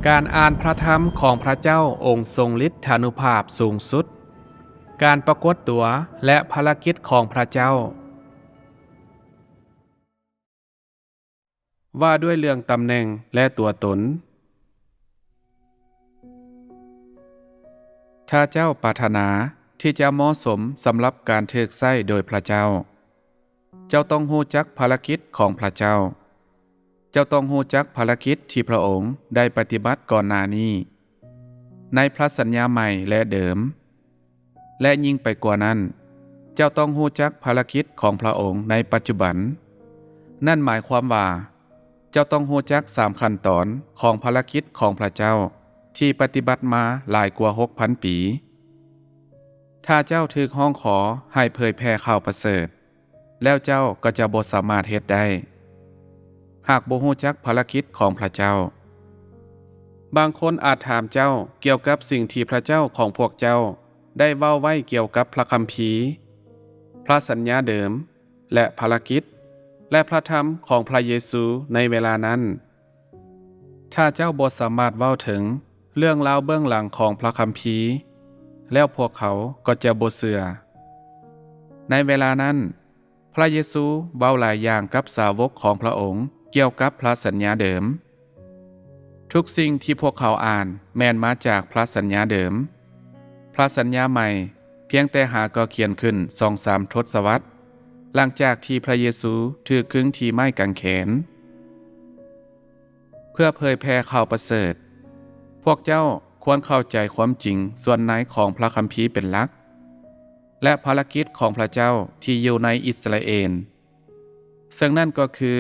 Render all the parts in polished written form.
การอ่านพระธรรมของพระเจ้าองค์ทรงฤทธานุภาพสูงสุดการปรากฏตัวและภารกิจของพระเจ้าว่าด้วยเรื่องตำแหน่งและตัวตนถ้าเจ้าปรารถนาที่จะเหมาะสมสำหรับการถูกใช้โดยพระเจ้าเจ้าต้องรู้จักภารกิจของพระเจ้าเจ้าต้องรู้จักภารกิจที่พระองค์ได้ปฏิบัติก่อนหน้านี้ในพระสัญญาใหม่และเดิมและยิ่งไปกว่านั้นเจ้าต้องรู้จักภารกิจของพระองค์ในปัจจุบันนั่นหมายความว่าเจ้าต้องรู้จัก3ขั้นตอนของภารกิจของพระเจ้าที่ปฏิบัติมาหลายกว่า 6,000 ปีถ้าเจ้าถูกห้องขอให้เผยแพร่ข่าวประเสริฐแล้วเจ้าก็จะบ่สามารถเฮ็ดได้หากบ่รู้จักภารกิจของพระเจ้าบางคนอาจถามเจ้าเกี่ยวกับสิ่งที่พระเจ้าของพวกเจ้าได้เว้าไว้เกี่ยวกับพระคัมภีร์พระสัญญาเดิมและภารกิจและพระธรรมของพระเยซูในเวลานั้นถ้าเจ้าบ่สามารถเว้าถึงเรื่องราวเบื้องหลังของพระคัมภีร์แล้วพวกเขาก็จะบ่เชื่อในเวลานั้นพระเยซูเว้าหลายอย่างกับสาวกของพระองค์เกี่ยวกับพระสัญญาเดิมทุกสิ่งที่พวกเขาอ่านแม่นมาจากพระสัญญาเดิมพระสัญญาใหม่เพียงแต่หาก็เขียนขึ้น 2-3 ทศวรรษหลังจากที่พระเยซูถูกขึงที่ไม้กางเขนเพื่อเผยแพร่ข่าวประเสริฐพวกเจ้าควรเข้าใจความจริงส่วนในของพระคัมภีร์เป็นหลักและภารกิจของพระเจ้าที่อยู่ในอิสราเอลซึ่งนั่นก็คือ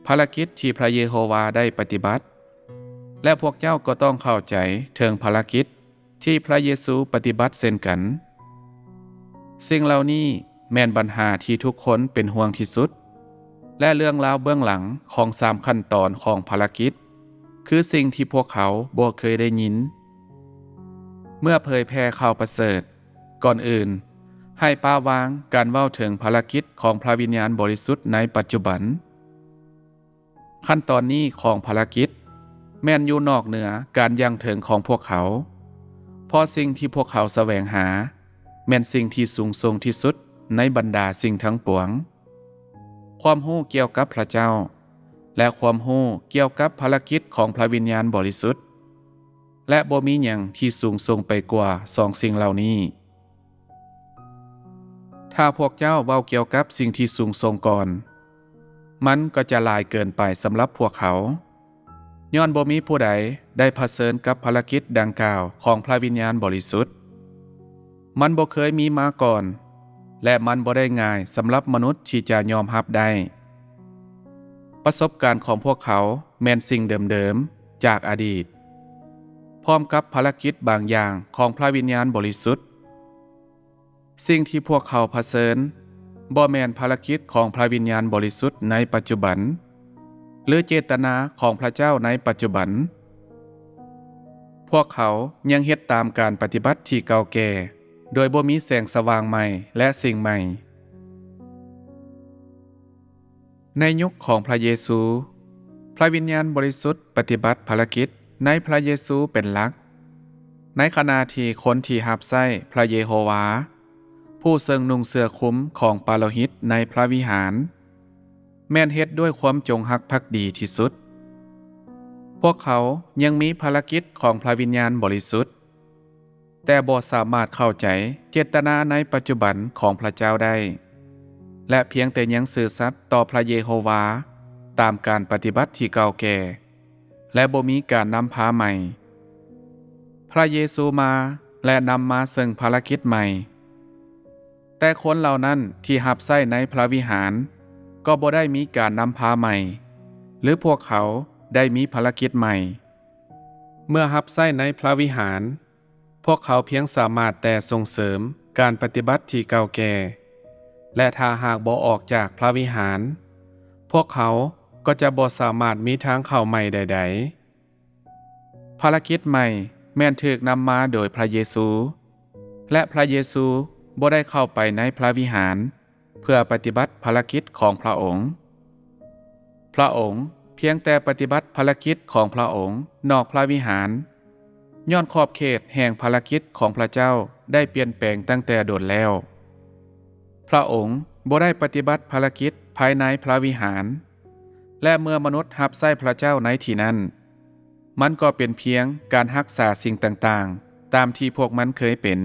ภารกิจที่พระเยโฮวาได้ปฏิบัติและพวกเจ้าก็ต้องเข้าใจถึงภารกิจที่พระเยซูปฏิบัติเช่นกันสิ่งเหล่านี้แม่นปัญหาที่ทุกคนเป็นห่วงที่สุดและเรื่องราวเบื้องหลังของ3ขั้นตอนของภารกิจคือสิ่งที่พวกเขาบ่เคยได้ยินเมื่อเผยแพร่ข่าวประเสริฐก่อนอื่นให้ป้าวางการเว้าถึงภารกิจของพระวิญญาณบริสุทธิ์ในปัจจุบันขั้นตอนนี้ของภารกิจแม่นอยู่นอกเหนือการยั่งถึงของพวกเขาเพราะสิ่งที่พวกเขาแสวงหาแม่นสิ่งที่สูงส่งที่สุดในบรรดาสิ่งทั้งปวงความรู้เกี่ยวกับพระเจ้าและความรู้เกี่ยวกับภารกิจของพระวิญญาณบริสุทธิ์และบ่มีหยังที่สูงส่งไปกว่า2สิ่งเหล่านี้ถ้าพวกเจ้าเว้าเกี่ยวกับสิ่งที่สูงส่งก่อนมันก็จะหลายเกินไปสำหรับพวกเขาย้อนบ่มีผู้ใดได้เผชิญกับภารกิจดังกล่าวของพระวิญญาณบริสุทธิ์มันบ่เคยมีมาก่อนและมันบ่ได้ง่ายสำหรับมนุษย์ที่จะยอมรับได้ประสบการณ์ของพวกเขาแม่นสิ่งเดิมๆจากอดีตพร้อมกับภารกิจบางอย่างของพระวิญญาณบริสุทธิ์สิ่งที่พวกเขาเผชิญบ่แม่นภารกิจของพระวิญญาณบริสุทธิ์ในปัจจุบันหรือเจตนาของพระเจ้าในปัจจุบันพวกเขายังเฮ็ดตามการปฏิบัติที่เก่าแก่โดยบ่มีแสงสว่างใหม่และสิ่งใหม่ในยุคของพระเยซูพระวิญญาณบริสุทธิ์ปฏิบัติภารกิจในพระเยซูเป็นหลักในขณะที่คนที่รับใช้พระเยโฮวาผู้ทรงนุ่งเสื้อคลุมของปาโลหิตในพระวิหารแม่นเฮ็ดด้วยความจงรักภักดีที่สุดพวกเขายังมีภารกิจของพระวิญญาณบริสุทธิ์แต่บ่สามารถเข้าใจเจตนาในปัจจุบันของพระเจ้าได้และเพียงแต่ยังซื่อสัตย์ต่อพระเยโฮวาตามการปฏิบัติที่เก่าแก่และบ่มีการนำพาใหม่พระเยซูมาและนำมาซึ่งภารกิจใหม่แต่คนเหล่านั้นที่รับใช้ในพระวิหารก็บ่ได้มีการนำพาใหม่หรือพวกเขาได้มีภารกิจใหม่เมื่อรับใช้ในพระวิหารพวกเขาเพียงสามารถแต่ส่งเสริมการปฏิบัติที่เก่าแก่และถ้าหากบ่ออกจากพระวิหารพวกเขาก็จะบ่สามารถมีทางเข้าใหม่ใดๆภารกิจใหม่แม่นถูกนำมาโดยพระเยซูและพระเยซูบ่ได้เข้าไปในพระวิหารเพื่อปฏิบัติภารกิจของพระองค์ เพียงแต่ปฏิบัติภารกิจของพระองค์นอกพระวิหารย้อนขอบเขตแห่งภารกิจของพระเจ้าได้เปลี่ยนแปลงตั้งแต่โดนแล้วพระองค์บ่ได้ปฏิบัติภารกิจภายในพระวิหารและเมื่อมนุษย์รับใช้พระเจ้าในที่นั้นมันก็เป็นเพียงการรักษาสิ่งต่างๆตามที่พวกมันเคยเป็น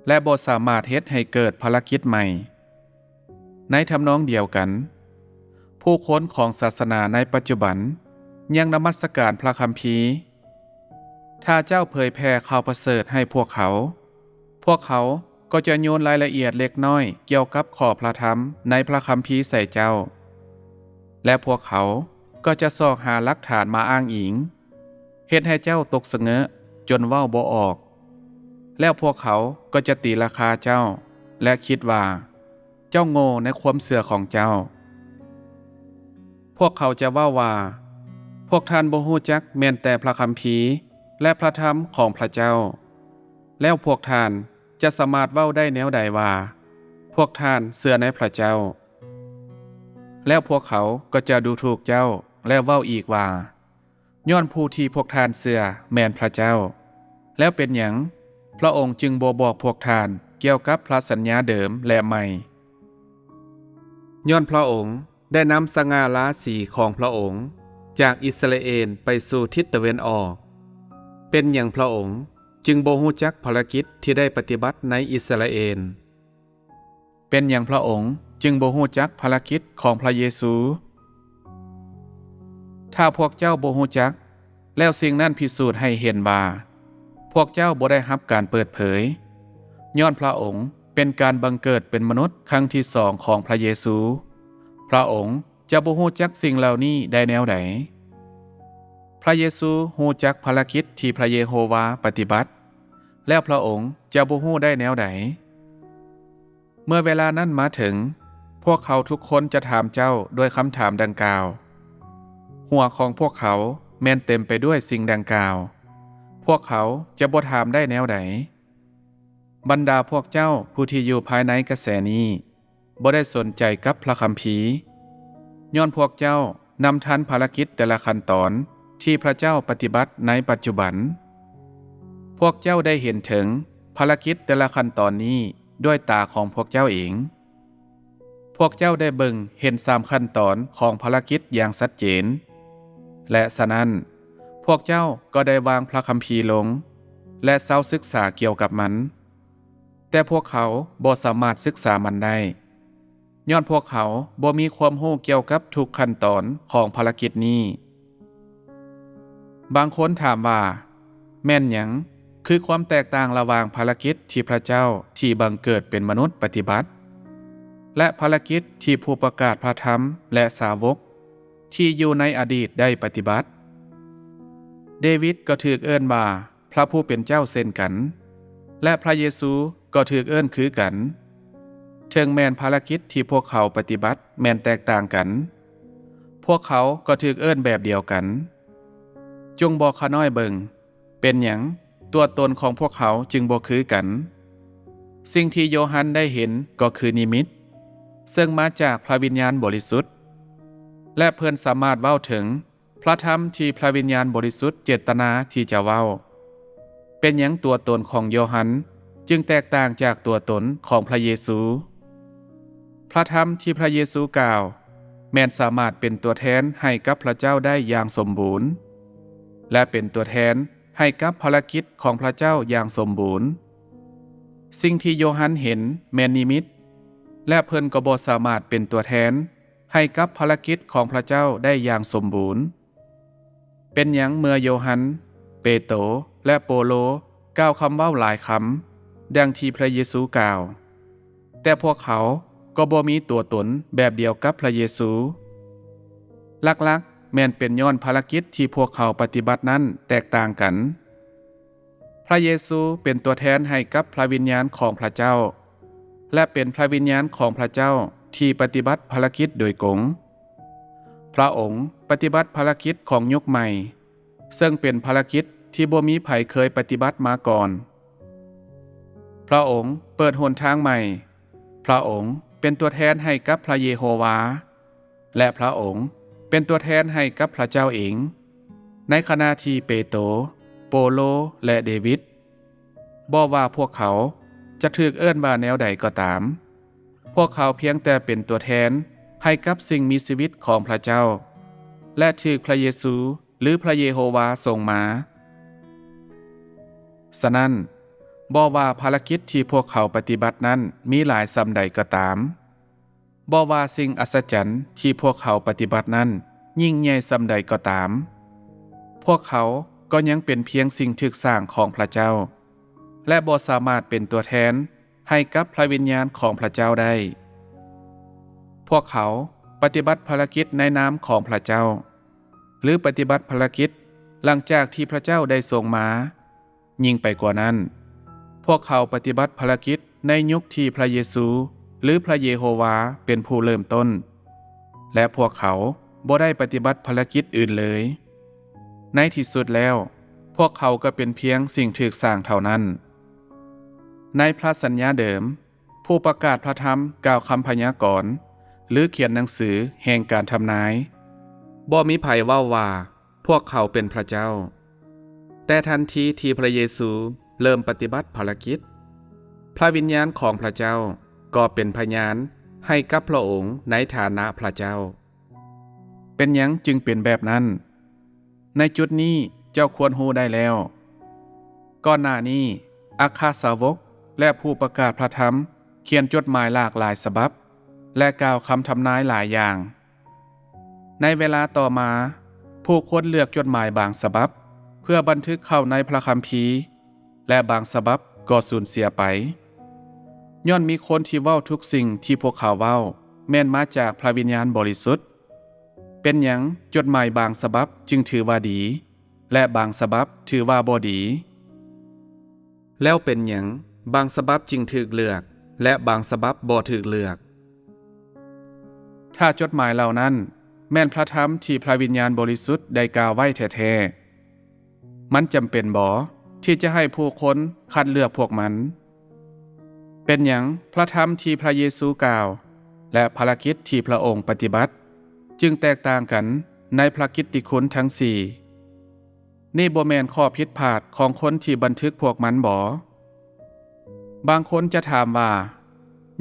และบ่สามารถเฮ็ดให้เกิดภารกิจใหม่ในทำนองเดียวกันผู้คนของศาสนาในปัจจุบันยังนมัสการพระคัมภีร์ถ้าเจ้าเผยแผ่ข่าวประเสริฐให้พวกเขาก็จะโยนรายละเอียดเล็กน้อยเกี่ยวกับข้อพระธรรมในพระคัมภีร์ใส่เจ้าและพวกเขาก็จะซอกหาหลักฐานมาอ้างอิงเฮ็ดให้เจ้าตกสะเงะจนเว้าบ่ออกแล้วพวกเขาก็จะตีราคาเจ้าและคิดว่าเจ้าโง่ในความเสื่อของเจ้าพวกเขาจะว่าพวกท่านบ่ฮู้จักแม้นแต่พระคัมภีร์และพระธรรมของพระเจ้าแล้วพวกท่านจะสามารถเว้าได้แนวใดว่าพวกท่านเชื่อในพระเจ้าแล้วพวกเขาก็จะดูถูกเจ้าและเว้าอีกว่าย้อนผู้ที่พวกท่านเชื่อแม่นพระเจ้าแล้วเป็นหยังพระองค์จึงบ่บอกพวกท่านเกี่ยวกับพระสัญญาเดิมและใหม่ย้อนพระองค์ได้นำสง่าราศีของพระองค์จากอิสราเอลไปสู่ทิศตะวันออกเป็นหยังพระองค์จึงบ่ฮู้จักภารกิจที่ได้ปฏิบัติในอิสราเอลเป็นหยังพระองค์จึงบ่ฮู้จักภารกิจของพระเยซูถ้าพวกเจ้าบ่ฮู้จักแล้วสิ่งนั้นพิสูจน์ให้เห็นว่าพวกเจ้าบ่ได้รับการเปิดเผยย้อนพระองค์เป็นการบังเกิดเป็นมนุษย์ครั้งที่2ของพระเยซูพระองค์จะบ่ฮู้จักสิ่งเหล่านี้ได้แนวใดพระเยซูฮู้จักภารกิจที่พระเยโฮวาปฏิบัติแล้วพระองค์จะบ่ฮู้ได้แนวใดเมื่อเวลานั้นมาถึงพวกเขาทุกคนจะถามเจ้าด้วยคำถามดังกล่าวหัวของพวกเขาแม่นเต็มไปด้วยสิ่งดังกล่าวพวกเขาจะบ่ถามได้แนวใดบรรดาพวกเจ้าผู้ที่อยู่ภายในกระแสนี้บ่ได้สนใจกับพระคัมภีร์ย้อนพวกเจ้านำทันภารกิจแต่ละขั้นตอนที่พระเจ้าปฏิบัติในปัจจุบันพวกเจ้าได้เห็นถึงภารกิจแต่ละขั้นตอนนี้ด้วยตาของพวกเจ้าเองพวกเจ้าได้เบิ่งเห็น3ขั้นตอนของภารกิจอย่างชัดเจนและฉะนั้นพวกเจ้าก็ได้วางพระคัมภีร์ลงและเซาศึกษาเกี่ยวกับมันแต่พวกเขาบ่สามารถศึกษามันได้ย้อนพวกเขาบ่มีความรู้เกี่ยวกับทุกขั้นตอนของภารกิจนี้บางคนถามว่าแม่นหยังคือความแตกต่างระหว่างภารกิจที่พระเจ้าที่บังเกิดเป็นมนุษย์ปฏิบัติและภารกิจที่ผู้ประกาศพระธรรมและสาวกที่อยู่ในอดีตได้ปฏิบัติเดวิดก็ถูกเอิ้นว่าพระผู้เป็นเจ้าเช่นกันและพระเยซูก็ถูกเอิ้นคือกันถึงแม้นภารกิจที่พวกเขาปฏิบัติแม้นแตกต่างกันพวกเขาก็ถูกเอิ้นแบบเดียวกันจงบอกข้าน้อยเบิงเป็นหยังตัวตนของพวกเขาจึงบ่คือกันสิ่งที่โยฮันได้เห็นก็คือนิมิตซึ่งมาจากพระวิญญาณบริสุทธิ์และเพิ่นสามารถเว้าถึงพระธรรมที่พระวิญญาณบริสุทธิ์เจตนาที่จะเว้าเป็นหยังตัวตนของโยฮันจึงแตกต่างจากตัวตนของพระเยซูพระธรรมที่พระเยซูกล่าวแม้นสามารถเป็นตัวแทนให้กับพระเจ้าได้อย่างสมบูรณ์และเป็นตัวแทนให้กับภารกิจของพระเจ้าอย่างสมบูรณ์สิ่งที่โยฮันเห็นแม่นนิมิตและเพิ่นก็บ่สามารถเป็นตัวแทนให้กับภารกิจของพระเจ้าได้อย่างสมบูรณ์เป็นหยังเมื่อโยฮันเปโตรและโปโลกล่าวคำเว้าหลายคำดังที่พระเยซูกล่าวแต่พวกเขาก็บ่มีตัวตนแบบเดียวกับพระเยซูหลักๆแม่นเป็นย้อนภารกิจที่พวกเขาปฏิบัตินั้นแตกต่างกันพระเยซูเป็นตัวแทนให้กับพระวิญญาณของพระเจ้าและเป็นพระวิญญาณของพระเจ้าที่ปฏิบัติภารกิจโดยกงพระองค์ปฏิบัติภารกิจของยุคใหม่ซึ่งเป็นภารกิจที่บ่มีไผเคยปฏิบัติมาก่อนพระองค์เปิดหนทางใหม่พระองค์เป็นตัวแทนให้กับพระเยโฮวาและพระองค์ เป็นตัวแทนให้กับพระเจ้าเองในขณะที่เปโตรโปโลและเดวิดบ่ว่าพวกเขาจะถูกเอิ้นว่าแนวใดก็ตามพวกเขาเพียงแต่เป็นตัวแทนให้กับสิ่งมีชีวิตของพระเจ้าและถูกพระเยซูหรือพระเยโฮวาส่งมาฉะนั้นบ่ว่าภารกิจที่พวกเขาปฏิบัตินั้นมีหลายส่ำใดก็ตามบ่ว่าสิ่งอัศจรรย์ที่พวกเขาปฏิบัตินั้นยิ่งใหญ่ส่ำใดก็ตามพวกเขาก็ยังเป็นเพียงสิ่งถูกสร้างของพระเจ้าและบ่สามารถเป็นตัวแทนให้กับพระวิญญาณของพระเจ้าได้พวกเขาปฏิบัติภารกิจในนามของพระเจ้าหรือปฏิบัติภารกิจหลังจากที่พระเจ้าได้ทรงมายิ่งไปกว่านั้นพวกเขาปฏิบัติภารกิจในยุคที่พระเยซูหรือพระเยโฮวาเป็นผู้เริ่มต้นและพวกเขาบ่ได้ปฏิบัติภารกิจอื่นเลยในที่สุดแล้วพวกเขาก็เป็นเพียงสิ่งถูกสร้างเท่านั้นในพระสัญญาเดิมผู้ประกาศพระธรรมกล่าวคำพยากรณ์หรือเขียนหนังสือแห่งการทำนายบ่มีไผเว้าว่าพวกเขาเป็นพระเจ้าแต่ทันทีที่พระเยซูเริ่มปฏิบัติภารกิจพระวิญญาณของพระเจ้าก็เป็นพยานให้กับพระองค์ในฐานะพระเจ้าเป็นหยังจึงเป็นแบบนั้นในจุดนี้เจ้าควรรู้ได้แล้วก่อนหน้านี้อัครสาวกและผู้ประกาศพระธรรมเขียนจดหมายหลากหลายฉบับและกล่าวคำทำนายหลายอย่างในเวลาต่อมาผู้คนเลือกจดหมายบางฉบับเพื่อบันทึกเข้าในพระคัมภีร์และบางฉบับก็สูญเสียไปย้อนมีคนที่เว้าทุกสิ่งที่พวกเขาเว้าแม่นมาจากพระวิญญาณบริสุทธิ์เป็นหยังจดหมายบางฉบับจึงถือว่าดีและบางฉบับถือว่าบ่ดีแล้วเป็นหยังบางฉบับจึงถูกเลือกและบางฉบับบ่ถูกเลือกถ้าจดหมายเหล่านั้นแม่นพระธรรมที่พระวิญญาณบริสุทธิ์ได้กล่าวไว้แท้ๆมันจำเป็นบ่ที่จะให้ผู้คนคัดเลือกพวกมันเป็นหยังพระธรรมที่พระเยซูกล่าวและภารกิจที่พระองค์ปฏิบัติจึงแตกต่างกันในพระกิตติคุณทั้งสี่นี่บ่แม่นข้อผิดพลาดของคนที่บันทึกพวกมันบ่บางคนจะถามว่า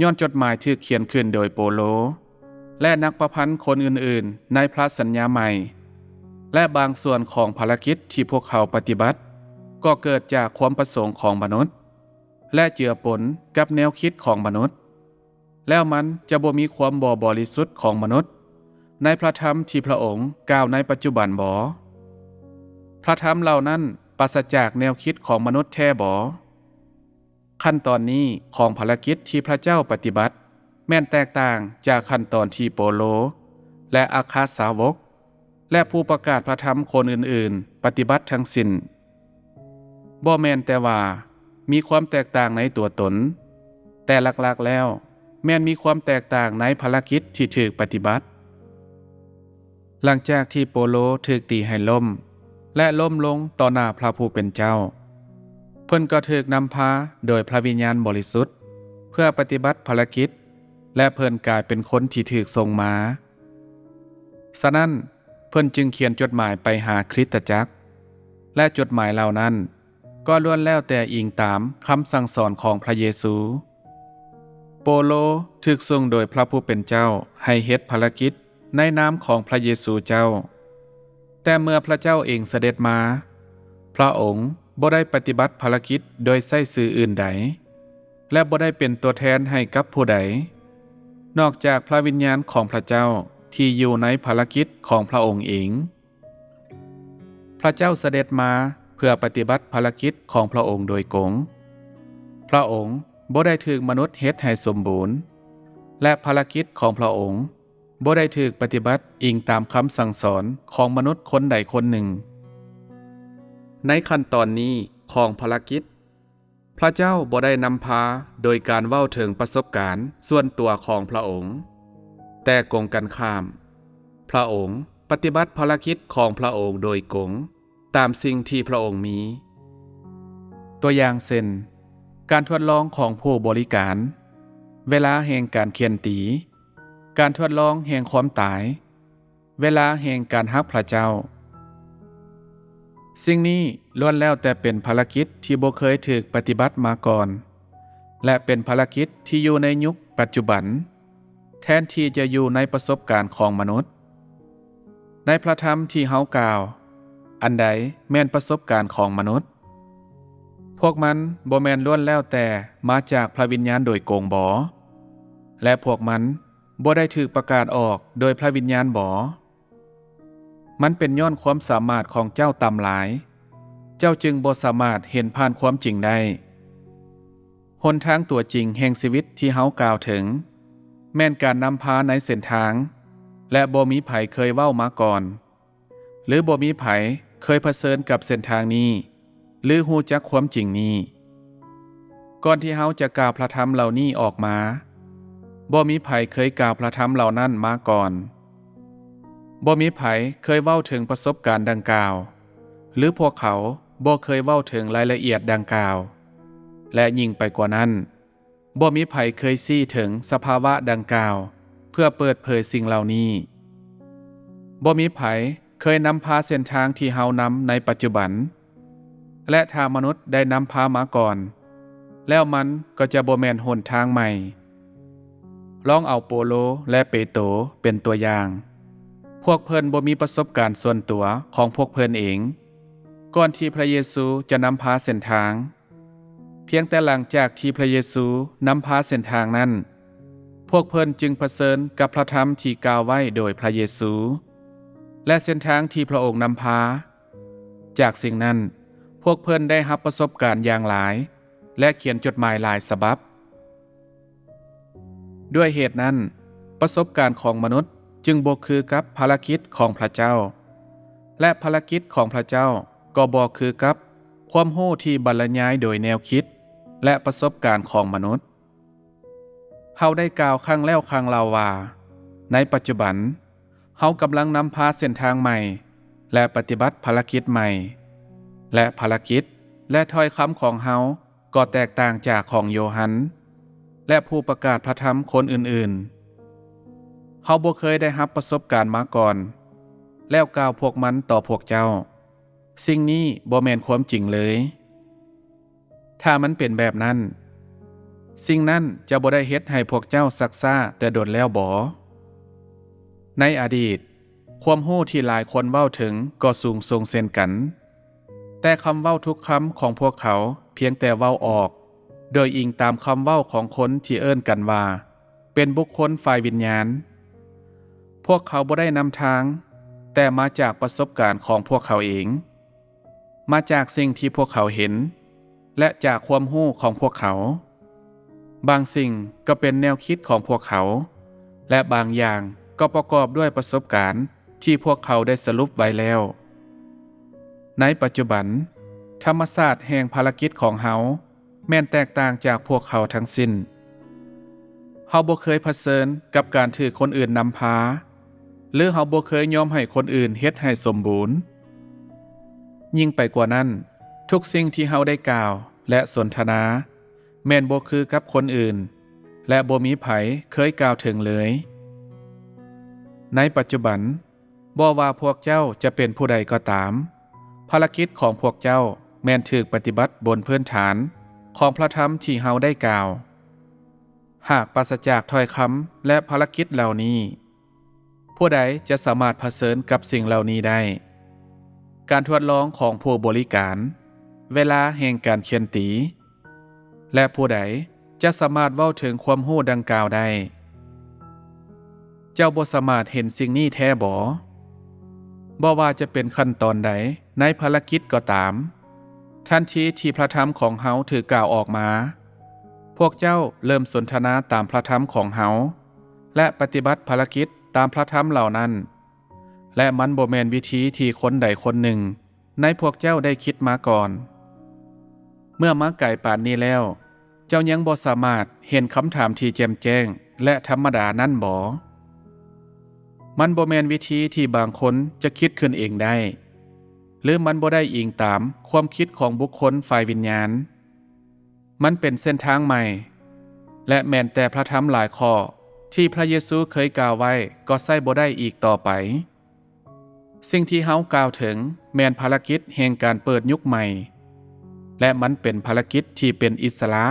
ย้อนจดหมายถูกเขียนขึ้นโดยโปโลและนักประพันธ์คนอื่นๆในพระสัญญาใหม่และบางส่วนของภารกิจที่พวกเขาปฏิบัติก็เกิดจากความประสงค์ของมนุษย์และเจือปนกับแนวคิดของมนุษย์แล้วมันจะบ่มีความบริสุทธิ์ของมนุษย์ในพระธรรมที่พระองค์กล่าวในปัจจุบันบ่พระธรรมเหล่านั้นปราศจากแนวคิดของมนุษย์แท้บ่ขั้นตอนนี้ของภารกิจที่พระเจ้าปฏิบัติแม่นแตกต่างจากขั้นตอนที่โปโลและอัครสาวกและผู้ประกาศพระธรรมคนอื่นๆปฏิบัติทั้งสิ้นบ่แม่นแต่ว่ามีความแตกต่างในตัวตนแต่หลักๆแล้วแม่นมีความแตกต่างในภารกิจที่ถูกปฏิบัติหลังจากที่โปโลถูกตีให้ล้มและล้มลงต่อหน้าพระผู้เป็นเจ้าเพิ่นก็ถูกนำพาโดยพระวิญญาณบริสุทธิ์เพื่อปฏิบัติภารกิจและเพิ่นกลายเป็นคนที่ถูกส่งมาฉะนั้นเพิ่นจึงเขียนจดหมายไปหาคริสตจักรและจดหมายเหล่านั้นก็ล้วนแล้วแต่อิงตามคำสั่งสอนของพระเยซูโปโลถูกส่งโดยพระผู้เป็นเจ้าให้เฮ็ดภารกิจในนามของพระเยซูเจ้าแต่เมื่อพระเจ้าเองเสด็จมาพระองค์บ่ได้ปฏิบัติภารกิจโดยใช้สื่ออื่นใดและบ่ได้เป็นตัวแทนให้กับผู้ใดนอกจากพระวิญญาณของพระเจ้าที่อยู่ในภารกิจของพระองค์เองพระเจ้าเสด็จมาเพื่อปฏิบัติภารกิจของพระองค์โดยกงพระองค์บ่ได้ถูกมนุษย์เฮ็ดให้สมบูรณ์และภารกิจของพระองค์บ่ได้ถูกปฏิบัติอิงตามคำสั่งสอนของมนุษย์คนใดคนหนึ่งในขั้นตอนนี้ของภารกิจพระเจ้าบ่ได้นำพาโดยการเว้าถึงประสบการณ์ส่วนตัวของพระองค์แต่กงกันข้ามพระองค์ปฏิบัติภารกิจของพระองค์โดยกงตามสิ่งที่พระองค์มีตัวอย่างเช่นการทดลองของผู้บริการเวลาแห่งการเคียนตีการทดลองแห่งความตาย เวลาแห่งการฮักพระเจ้าสิ่งนี้ล้วนแล้วแต่เป็นภารกิจที่บ่เคยถูกปฏิบัติมาก่อนและเป็นภารกิจที่อยู่ในยุคปัจจุบันแทนที่จะอยู่ในประสบการณ์ของมนุษย์ในพระธรรมที่เฮากล่าวอันใดแม่นประสบการณ์ของมนุษย์พวกมันบ่แม่นล้วนแล้วแต่มาจากพระวิญญาณโดยโกงบ่และพวกมันบ่ได้ถูกประกาศออกโดยพระวิญญาณบ่มันเป็นย้อนความสามารถของเจ้าต่ำหลายเจ้าจึงบ่สามารถเห็นผ่านความจริงได้หนทางตัวจริงแห่งชีวิตที่เฮากล่าวถึงแม่นการนำพาในเส้นทางและบ่มีไผเคยเว้ามาก่อนหรือบ่มีไผเคยเผชิญกับเส้นทางนี้หรือฮู้จักความจริงนี้ก่อนที่เฮาจะกล่าวพระธรรมเหล่านี้ออกมาบ่มีไผเคยกล่าวพระธรรมเหล่านั้นมาก่อนบ่มีไผเคยเว้าถึงประสบการณ์ดังกล่าวหรือพวกเขาบ่เคยเว้าถึงรายละเอียดดังกล่าวและยิ่งไปกว่านั้นบ่มีไผเคยซี้ถึงสภาวะดังกล่าวเพื่อเปิดเผยสิ่งเหล่านี้บ่มีไผเคยนำพาเส้นทางที่เฮานำในปัจจุบันและถ้ามนุษย์ได้นำพามาก่อนแล้วมันก็จะบ่แม่นหนทางใหม่ลองเอาโปโลและเปโตรเป็นตัวอย่างพวกเพิ่นบ่มีประสบการณ์ส่วนตัวของพวกเพิ่นเองก่อนที่พระเยซูจะนำพาเส้นทางเพียงแต่หลังจากที่พระเยซูนำพาเส้นทางนั้นพวกเพิ่นจึงเผชิญกับพระธรรมที่กล่าวไว้โดยพระเยซูและเส้นทางที่พระองค์นำพาจากสิ่งนั้นพวกเพิ่นได้รับประสบการณ์อย่างหลายและเขียนจดหมายหลายฉบับด้วยเหตุนั้นประสบการณ์ของมนุษย์จึงบ่คือกับภารกิจของพระเจ้าและภารกิจของพระเจ้าก็บ่คือกับความรู้ที่บรรยายโดยแนวคิดและประสบการณ์ของมนุษย์เฮาได้กล่าวครั้งแล้วครั้งเล่าว่าในปัจจุบันเฮากำลังนำพาเส้นทางใหม่และปฏิบัติภารกิจใหม่และภารกิจและถ้อยคำของเฮาก็แตกต่างจากของโยฮันและผู้ประกาศพระธรรมคนอื่นๆเฮาบ่เคยได้รับประสบการณ์มาก่อนแล้วกล่าวพวกมันต่อพวกเจ้าสิ่งนี้บ่แม่นความจริงเลยถ้ามันเป็นแบบนั้นสิ่งนั้นจะบ่ได้เฮ็ดให้พวกเจ้าซักซ่าแต่โดนแล้วบ่ในอดีตความรู้ที่หลายคนเว้าถึงก็สูงส่งเช่นกันแต่คำเว้าทุกคำของพวกเขาเพียงแต่เว้าออกโดยอิงตามคำเว้าของคนที่เอิ้นกันว่าเป็นบุคคลฝ่ายวิญญาณพวกเขาบ่ได้นำทางแต่มาจากประสบการณ์ของพวกเขาเองมาจากสิ่งที่พวกเขาเห็นและจากความรู้ของพวกเขาบางสิ่งก็เป็นแนวคิดของพวกเขาและบางอย่างก็ประกอบด้วยประสบการณ์ที่พวกเขาได้สรุปไว้แล้วในปัจจุบันธรรมศาสตร์แห่งภารกิจของเฮาแม่นแตกต่างจากพวกเขาทั้งสิ้นเฮาบ่เคยเผชิญกับการถูกคนอื่นนำพาหรือเฮาบ่เคยยอมให้คนอื่นเฮ็ดให้สมบูรณ์ยิ่งไปกว่านั้นทุกสิ่งที่เฮาได้กล่าวและสนทนาแม่นบ่คือกับคนอื่นและบ่มีไผเคยกล่าวถึงเลยในปัจจุบันบ่ว่าพวกเจ้าจะเป็นผู้ใดก็ตามภารกิจของพวกเจ้าแม่นถูกปฏิบัติบนพื้นฐานของพระธรรมที่เฮาได้กล่าวหากปราศจากถ้อยคำและภารกิจเหล่านี้ผู้ใดจะสามารถเผชิญกับสิ่งเหล่านี้ได้การทดลองของผู้บริการเวลาแห่งการเขียนตีและผู้ใดจะสามารถเว้าถึงความรู้ดังกล่าวได้เจ้าบ่สามารถเห็นสิ่งนี้แท้บ่ว่าจะเป็นขั้นตอนใดในภารกิจก็ตามทันทีที่พระธรรมของเฮาถูกกล่าวออกมาพวกเจ้าเริ่มสนทนาตามพระธรรมของเฮาและปฏิบัติภารกิจตามพระธรรมเหล่านั้นและมันบ่แม่นวิธีที่คนใดคนหนึ่งในพวกเจ้าได้คิดมาก่อนเมื่อมาไก่ป่านนี้แล้วเจ้ายังบ่สามารถเห็นคำถามที่แจ่มแจ้งและธรรมดานั่นบ่มันบ่แม่นวิธีที่บางคนจะคิดขึ้นเองได้หรือมันบ่ได้อิงตามความคิดของบุคคลฝ่ายวิญญาณมันเป็นเส้นทางใหม่และแม้นแต่พระธรรมหลายข้อที่พระเยซูเคยกล่าวไว้ก็ใช้บ่ได้อีกต่อไป สิ่งที่เฮากล่าวถึงแม่นภารกิจแห่งการเปิดยุคใหม่และมันเป็นภารกิจที่เป็นอิสระ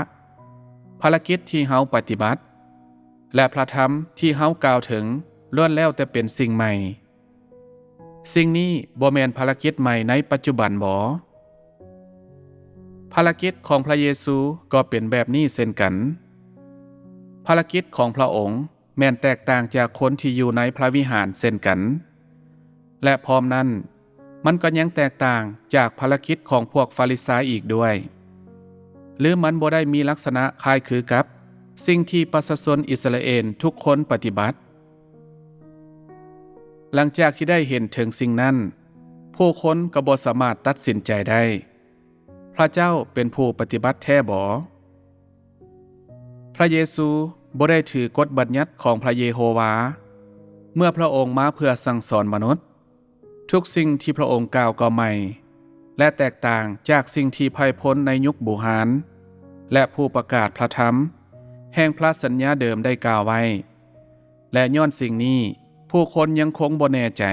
ภารกิจที่เฮาปฏิบัติและพระธรรมที่เฮากล่าวถึงล้วนแล้วแต่เป็นสิ่งใหม่สิ่งนี้บ่แม่นภารกิจใหม่ในปัจจุบันบ่ภารกิจของพระเยซูก็เป็นแบบนี้เช่นกันภารกิจของพระองค์แม้นแตกต่างจากคนที่อยู่ในพระวิหารเช่นกันและพร้อมนั้นมันก็ยังแตกต่างจากภารกิจของพวกฟาริสายอีกด้วยหรือมันบ่ได้มีลักษณะคล้ายคือกับสิ่งที่ประชาชนอิสราเอลทุกคนปฏิบัติหลังจากที่ได้เห็นถึงสิ่งนั้นผู้คนก็บ่สามารถตัดสินใจได้พระเจ้าเป็นผู้ปฏิบัติแท้บ่พระเยซูบ่ได้ถือกฎบัญญัติของพระเยโฮวาเมื่อพระองค์มาเพื่อสั่งสอนมนุษย์ทุกสิ่งที่พระองค์กล่าวก็ใหม่และแตกต่างจากสิ่งที่พ่ายพ้นในยุคโบราณและผู้ประกาศพระธรรมแห่งพระสัญญาเดิมได้กล่าวไว้และย้อนสิ่งนี้ผู้คนยังคงบ่แน่ใจ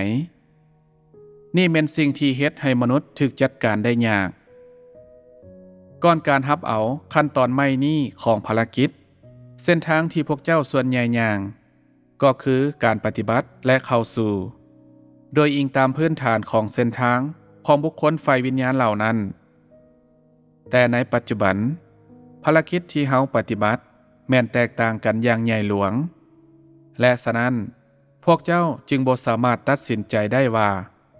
นี่เป็นสิ่งที่เฮ็ดให้มนุษย์ถูกจัดการได้ยากก่อนการรับเอาขั้นตอนใหม่นี้ของภารกิจเส้นทางที่พวกเจ้าส่วนใหญ่ย่างก็คือการปฏิบัติและเข้าสู่โดยอิงตามพื้นฐานของเส้นทางของบุคคลฝ่ายวิญญาณเหล่านั้นแต่ในปัจจุบันภารกิจที่เฮาปฏิบัติแม้นแตกต่างกันอย่างใหญ่หลวงและฉะนั้นพวกเจ้าจึงบ่สามารถตัดสินใจได้ว่า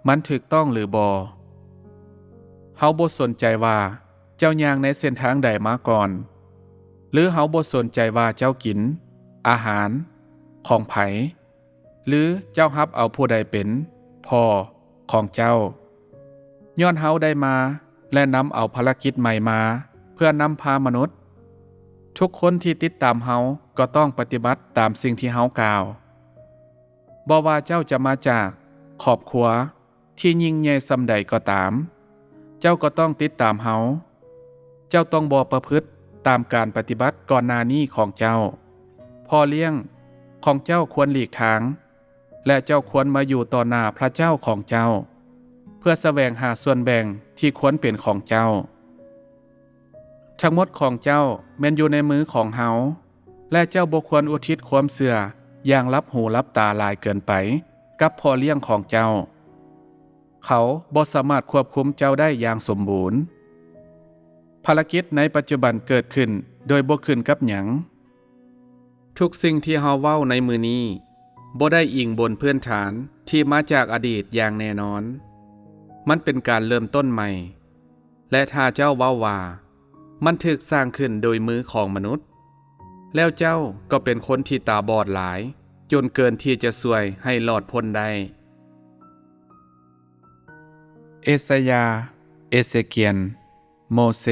มันถูกต้องหรือบ่เฮาบ่สนใจว่าเจ้าย่างในเส้นทางใดมาก่อนหรือเฮาบ่สนใจว่าเจ้ากินอาหารของไผหรือเจ้ารับเอาผู้ใดเป็นพ่อของเจ้าย้อนเฮาได้มาและนำเอาภารกิจใหม่มาเพื่อนำพามนุษย์ทุกคนที่ติดตามเฮาก็ต้องปฏิบัติตามสิ่งที่เฮากล่าวบ่ว่าเจ้าจะมาจากครอบครัวที่ยิ่งใหญ่ส่ำใดก็ตามเจ้าก็ต้องติดตามเฮาเจ้าต้องบ่ประพฤติตามการปฏิบัติก่อนหน้านี้ของเจ้าพ่อเลี้ยงของเจ้าควรหลีกทางและเจ้าควรมาอยู่ต่อหน้าพระเจ้าของเจ้าเพื่อแสวงหาส่วนแบ่งที่ควรเป็นของเจ้าทั้งหมดของเจ้าแม้นอยู่ในมือของเฮาและเจ้าบ่ควรอุทิศความเสื่ออย่างลับหูลับตาหลายเกินไปกับพ่อเลี้ยงของเจ้าเขาบ่สามารถควบคุมเจ้าได้อย่างสมบูรณ์ภารกิจในปัจจุบันเกิดขึ้นโดยบ่ขึ้นกับหยังทุกสิ่งที่เฮาเว้าในมือนี้บ่ได้อิงบนพื้นฐานที่มาจากอดีตอย่างแน่นอนมันเป็นการเริ่มต้นใหม่และถ้าเจ้าเว้าว่ามันถูกสร้างขึ้นโดยมือของมนุษย์แล้วเจ้าก็เป็นคนที่ตาบอดหลายจนเกินที่จะช่วยให้รอดพ้นได้เอสยาเอเซเคียลโมเส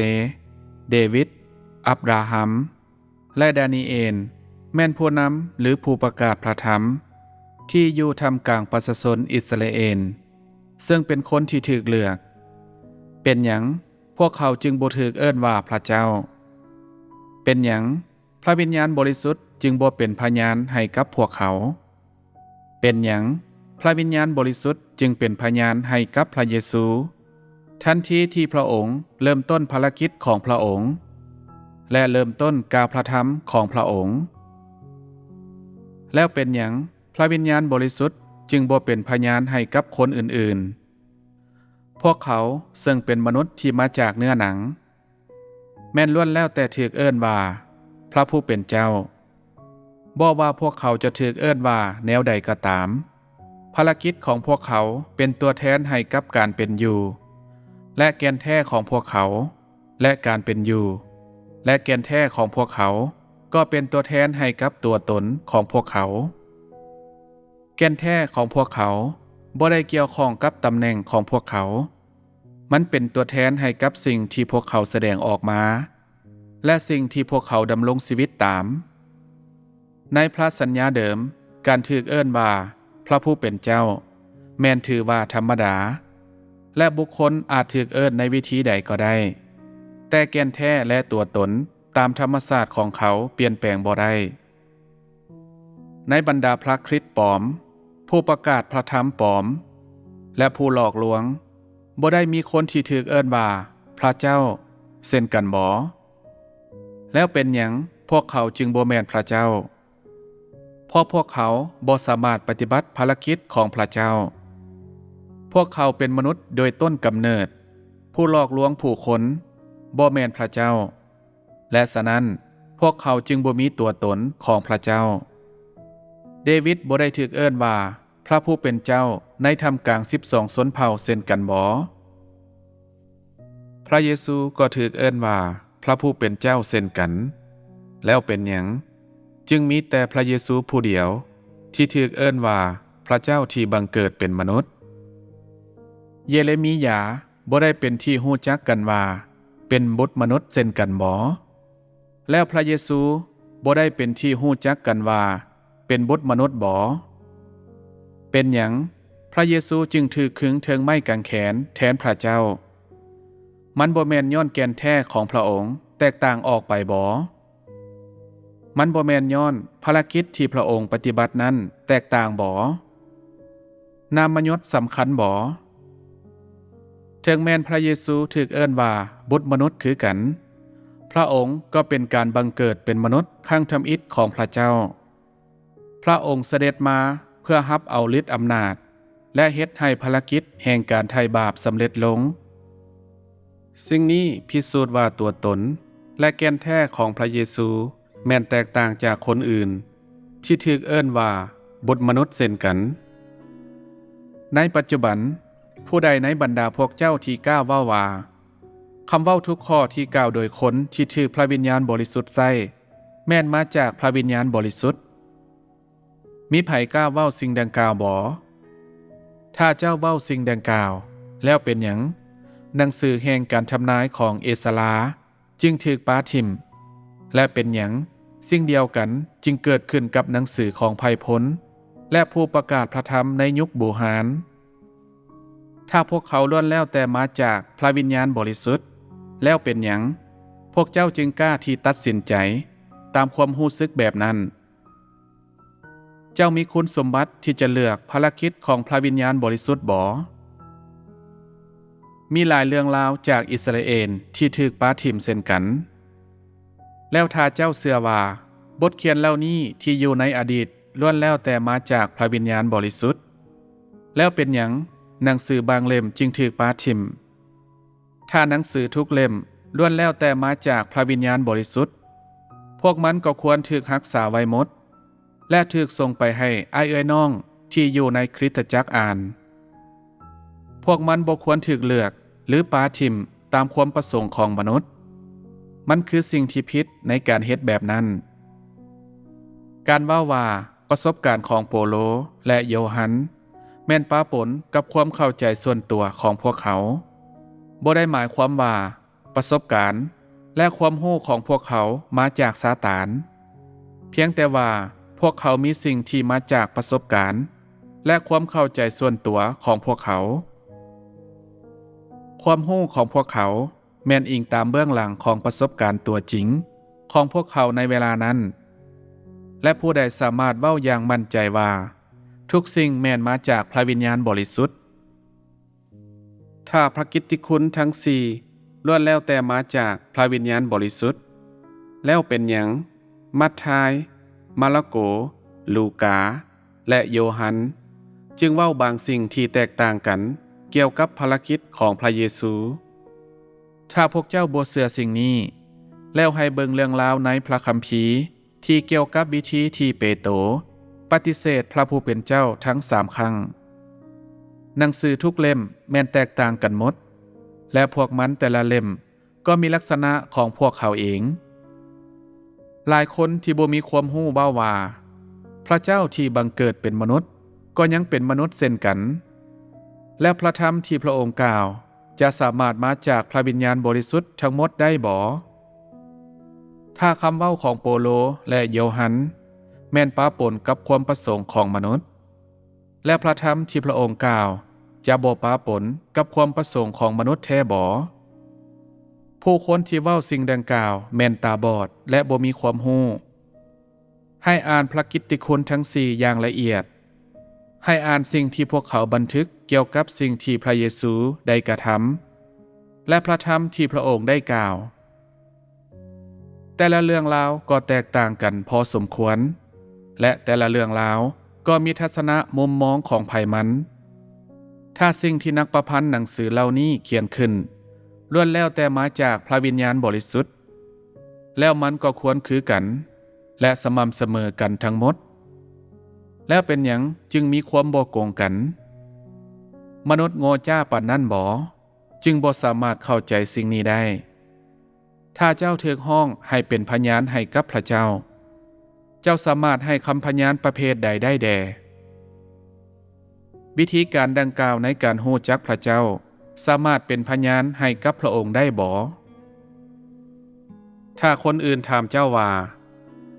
เดวิดอับราฮัมและดานีเอลแม่นผู้นำหรือผู้ประกาศพระธรรมที่อยู่ท่ามกลางประชาชนอิสราเอลซึ่งเป็นคนที่ถูกเลือกเป็นหยังพวกเขาจึงบ่ถูกเอิ้นว่าพระเจ้าเป็นหยังพระวิญญาณบริสุทธิ์จึงบ่เป็นพยานให้กับพวกเขาเป็นหยังพระวิญญาณบริสุทธิ์จึงเป็นพยานให้กับพระเยซูทันทีที่พระองค์เริ่มต้นภารกิจของพระองค์และเริ่มต้นกล่าวพระธรรมของพระองค์แล้วเป็นหยังพระวิญญาณบริสุทธิ์จึงบ่เป็นพยานให้กับคนอื่นๆพวกเขาซึ่งเป็นมนุษย์ที่มาจากเนื้อหนังแม่นล้วนแล้วแต่ถูกเอิ้นว่าพระผู้เป็นเจ้าบ่ว่าพวกเขาจะถูกเอิ้นว่าแนวใดก็ตามภารกิจของพวกเขาเป็นตัวแทนให้กับการเป็นอยู่และแกนแท้ของพวกเขาและการเป็นอยู่และแกนแท้ของพวกเขาก็เป็นตัวแทนให้กับตัวตนของพวกเขาแกนแท้ของพวกเขาบ่ได้เกี่ยวข้องกับตำแหน่งของพวกเขามันเป็นตัวแทนให้กับสิ่งที่พวกเขาแสดงออกมาและสิ่งที่พวกเขาดำรงชีวิตตามในพระสัญญาเดิมการถูกเอิ้นว่าพระผู้เป็นเจ้าแม้นถือว่าธรรมดาและบุคคลอาจถูกเอิ้นในวิธีใดก็ได้แต่แกนแท้และตัวตนตามธรรมชาติของเขาเปลี่ยนแปลงบ่ได้ในบรรดาพระคริสต์ปลอมผู้ประกาศพระธรรมปลอม และผู้หลอกลวงบ่ได้มีคนที่ถูกเอิ้นว่าพระเจ้าเช่นกันบ่แล้วเป็นหยังพวกเขาจึงบ่แม่นพระเจ้าเพราะพวกเขาบ่สามารถปฏิบัติภารกิจของพระเจ้าพวกเขาเป็นมนุษย์โดยต้นกำเนิดผู้หลอกลวงผู้คนบ่แม่นพระเจ้าและฉะนั้นพวกเขาจึงบ่มีตัวตนของพระเจ้าเดวิดบ่ได้ถูกเอิ้นว่าพระผู้เป็นเจ้าในท่ามกลาง12ชนเผ่าเช่นกันบ่พระเยซูก็ถูกเอิ้นว่าพระผู้เป็นเจ้าเช่นกันแล้วเป็นหยังจึงมีแต่พระเยซูผู้เดียวที่ถูกเอิ้นว่าพระเจ้าที่บังเกิดเป็นมนุษย์เยเรมียาบ่ได้เป็นที่ฮู้จักกันว่าเป็นบุตรมนุษย์เช่นกันบ่แล้วพระเยซูบ่ได้เป็นที่ฮู้จักกันว่าเป็นบุตรมนุษย์บ่เป็นหยังพระเยซูจึงถูกขึงเทิงไม้กางแขนแทนพระเจ้ามันบ่แม่นย้อนแก่นแท้ของพระองค์แตกต่างออกไปบ่มันบ่แม่นย้อนภารกิจที่พระองค์ปฏิบัตินั้นแตกต่างบ่นามยศสำคัญบ่ถึงแม้นพระเยซูถูกเอิ้นว่าบุตรมนุษย์คือกันพระองค์ก็เป็นการบังเกิดเป็นมนุษย์ข้างทำอิฐของพระเจ้าพระองค์เสด็จมาเพื่อรับเอาฤทธิ์อำนาจและเฮ็ดให้ภารกิจแห่งการไถ่บาปสำเร็จลงสิ่งนี้พิสูจน์ว่าตัวตนและแก่นแท้ของพระเยซูแม้นแตกต่างจากคนอื่นที่ถูกเอิ้นว่าบุตรมนุษย์เช่นกันในปัจจุบันผู้ใดในบรรดาพวกเจ้าที่กล้าเว้าว่าคำเว้าทุกข้อที่กล่าวโดยคนที่ถูกพระวิญญาณบริสุทธิ์ใส่แม่นมาจากพระวิญญาณบริสุทธิ์มีไผกล้าเว้าสิ่งดังกล่าวบ่ถ้าเจ้าเว้าสิ่งดังกล่าวแล้วเป็นหยังหนังสือแห่งการทำนายของเอสราจึงถูกปาทิ่มและเป็นหยังสิ่งเดียวกันจึงเกิดขึ้นกับหนังสือของไพพลและผู้ประกาศพระธรรมในยุคโบราณถ้าพวกเขาล้วนแล้วแต่มาจากพระวิญญาณบริสุทธิ์แล้วเป็นหยังพวกเจ้าจึงกล้าที่ตัดสินใจตามความรู้สึกแบบนั้นเจ้ามีคุณสมบัติที่จะเลือกภารกิจของพระวิญญาณบริสุทธิ์บ่มีหลายเรื่องราวจากอิสราเอลที่ถูกปาทิ่มเช่นกันแล้วถ้าเจ้าเชื่อว่าบทเขียนเหล่านี้ที่อยู่ในอดีตล้วนแล้วแต่มาจากพระวิญญาณบริสุทธิ์แล้วเป็นหยังหนังสือบางเล่มจึงถูกปาทิ่มถ้าหนังสือทุกเล่มล้วนแล้วแต่มาจากพระวิญญาณบริสุทธิ์พวกมันก็ควรถูกรักษาไว้หมดและถูกส่งไปให้อ้ายเอ้ยน้องที่อยู่ในคริสตจักรอ่านพวกมันบ่ควรถูกเลือกหรือปาทิ่มตามความประสงค์ของมนุษย์มันคือสิ่งที่ผิดในการเฮ็ดแบบนั้นการว่าประสบการณ์ของโปโลและโยฮันแม่นปะปนกับความเข้าใจส่วนตัวของพวกเขาบ่ได้หมายความว่าประสบการณ์และความรู้ของพวกเขามาจากซาตานเพียงแต่ว่าพวกเขามีสิ่งที่มาจากประสบการณ์และความเข้าใจส่วนตัวของพวกเขาความรู้ของพวกเขาแม่นอิงตามเบื้องหลังของประสบการณ์ตัวจริงของพวกเขาในเวลานั้นและผู้ใดสามารถเว้าอย่างมั่นใจว่าทุกสิ่งแม่นมาจากพระวิญญาณบริสุทธิ์ถ้าพระกิตติคุณทั้งสี่ล้วนแล้วแต่มาจากพระวิญญาณบริสุทธิ์แล้วเป็นหยังมัทธิยมาระโกลูกาและโยฮันจึงเว้าบางสิ่งที่แตกต่างกันเกี่ยวกับภารกิจของพระเยซูถ้าพวกเจ้าบ่เชื่อสิ่งนี้แล้วให้เบิ่งเรื่องราวในพระคัมภีร์ที่เกี่ยวกับวิธีที่เปโตรปฏิเสธพระผู้เป็นเจ้าทั้ง3ครั้งหนังสือทุกเล่มแม่นแตกต่างกันหมดและพวกมันแต่ละเล่มก็มีลักษณะของพวกเขาเองหลายคนที่บ่มีความรู้เบ้าว่าพระเจ้าที่บังเกิดเป็นมนุษย์ก็ยังเป็นมนุษย์เช่นกันและพระธรรมที่พระองค์กล่าวจะสามารถมาจากพระวิญญาณบริสุทธิ์ทั้งหมดได้บ่ถ้าคำเว้าของโปโลและโยฮันแม่นปะปนกับความประสงค์ของมนุษย์และพระธรรมที่พระองค์กล่าวจะบ่ปะปนกับความประสงค์ของมนุษย์แท้บ่ผู้คนที่เว้าสิ่งดังกล่าวแม่นตาบอดและบ่มีความรู้ให้อ่านพระกิตติคุณทั้ง4อย่างละเอียดให้อ่านสิ่งที่พวกเขาบันทึก กี่ยวกับสิ่งที่พระเยซูได้กระทำและพระธรรมที่พระองค์ได้กล่าวแต่ละเรื่องราวก็แตกต่างกันพอสมควรและแต่ละเรื่องราวก็มีทัศนะมุมมองของไผมันถ้าสิ่งที่นักประพันธ์หนังสือเหล่านี้เขียนขึ้นล้วนแล้วแต่มาจากพระวิญญาณบริสุทธิ์แล้วมันก็ควรคือกันและสม่ำเสมอกันทั้งหมดแล้วเป็นหยังจึงมีความบ่โกงกันมนุษย์โง่จ้าปานนั้นบ่จึงบ่สามารถเข้าใจสิ่งนี้ได้ถ้าเจ้าถูกห้องให้เป็นพยานให้กับพระเจ้าเจ้าสามารถให้คำพยานประเภทใดได้แด่วิธีการดังกล่าวในการฮู้จักพระเจ้าสามารถเป็นพยานให้กับพระองค์ได้บ่ถ้าคนอื่นถามเจ้าว่า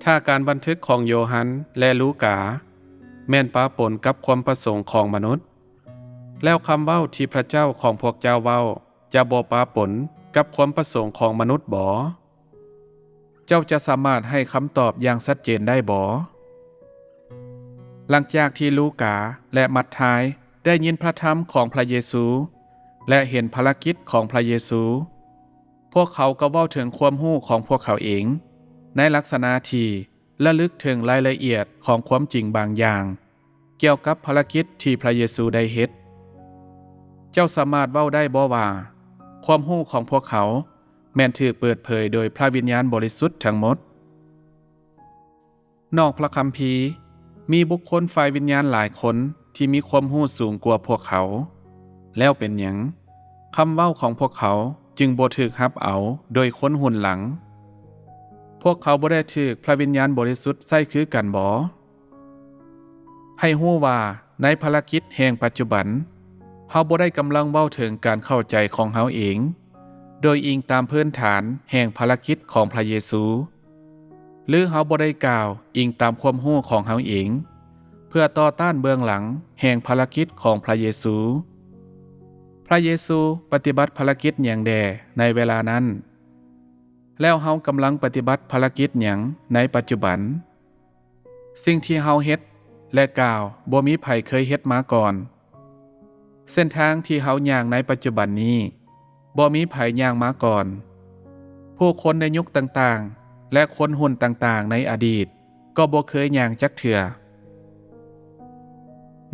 ถ้าการบันทึกของโยฮันและลูกาแม่นปะปนกับความประสงค์ของมนุษย์แล้วคำเว้าที่พระเจ้าของพวกเจ้าเว้าจะบ่ปะปนกับความประสงค์ของมนุษย์บ่เจ้าจะสามารถให้คำตอบอย่างชัดเจนได้บ่หลังจากที่ลูกาและมัทธายได้ยินพระธรรมของพระเยซูและเห็นภารกิจของพระเยซูพวกเขาก็เว้าถึงความรู้ของพวกเขาเองในลักษณะที่ระลึกถึงรายละเอียดของความจริงบางอย่างเกี่ยวกับภารกิจที่พระเยซูได้เฮ็ดเจ้าสามารถเว้าได้บ่ว่าความรู้ของพวกเขาแม้นถูกเปิดเผยโดยพระวิญญาณบริสุทธิ์ทั้งหมดนอกพระคัมภีร์มีบุคคลฝ่ายวิญญาณหลายคนที่มีความรู้สูงกว่าพวกเขาแล้วเป็นหยังคำเว้าของพวกเขาจึงบ่ถูกรับเอาโดยคนหุ่นหลังพวกเขาบ่ได้ถูกพระวิญญาณบริสุทธิ์ใส่คือกันบ่ให้ฮู้ว่าในภารกิจแห่งปัจจุบันเฮาบ่ได้กำลังเว้าถึงการเข้าใจของเฮาเองโดยอิงตามพื้นฐานแห่งภารกิจของพระเยซูหรือเฮาบ่ได้กล่าวอิงตามความรู้ของเฮาเองเพื่อต่อต้านเบื้องหลังแห่งภารกิจของพระเยซูพระเยซูปฏิบัติภารกิจหยังแด่ในเวลานั้นแล้วเฮากำลังปฏิบัติภารกิจหยังในปัจจุบันสิ่งที่เฮาเฮ็ดและกล่าวบ่มีไผเคยเฮ็ดมาก่อนเส้นทางที่เฮาย่างในปัจจุบันนี้บ่มีไผย่างมาก่อนผู้คนในยุคต่างๆและคนหุ่นต่างๆในอดีตก็บ่เคยย่างจักเทื่อ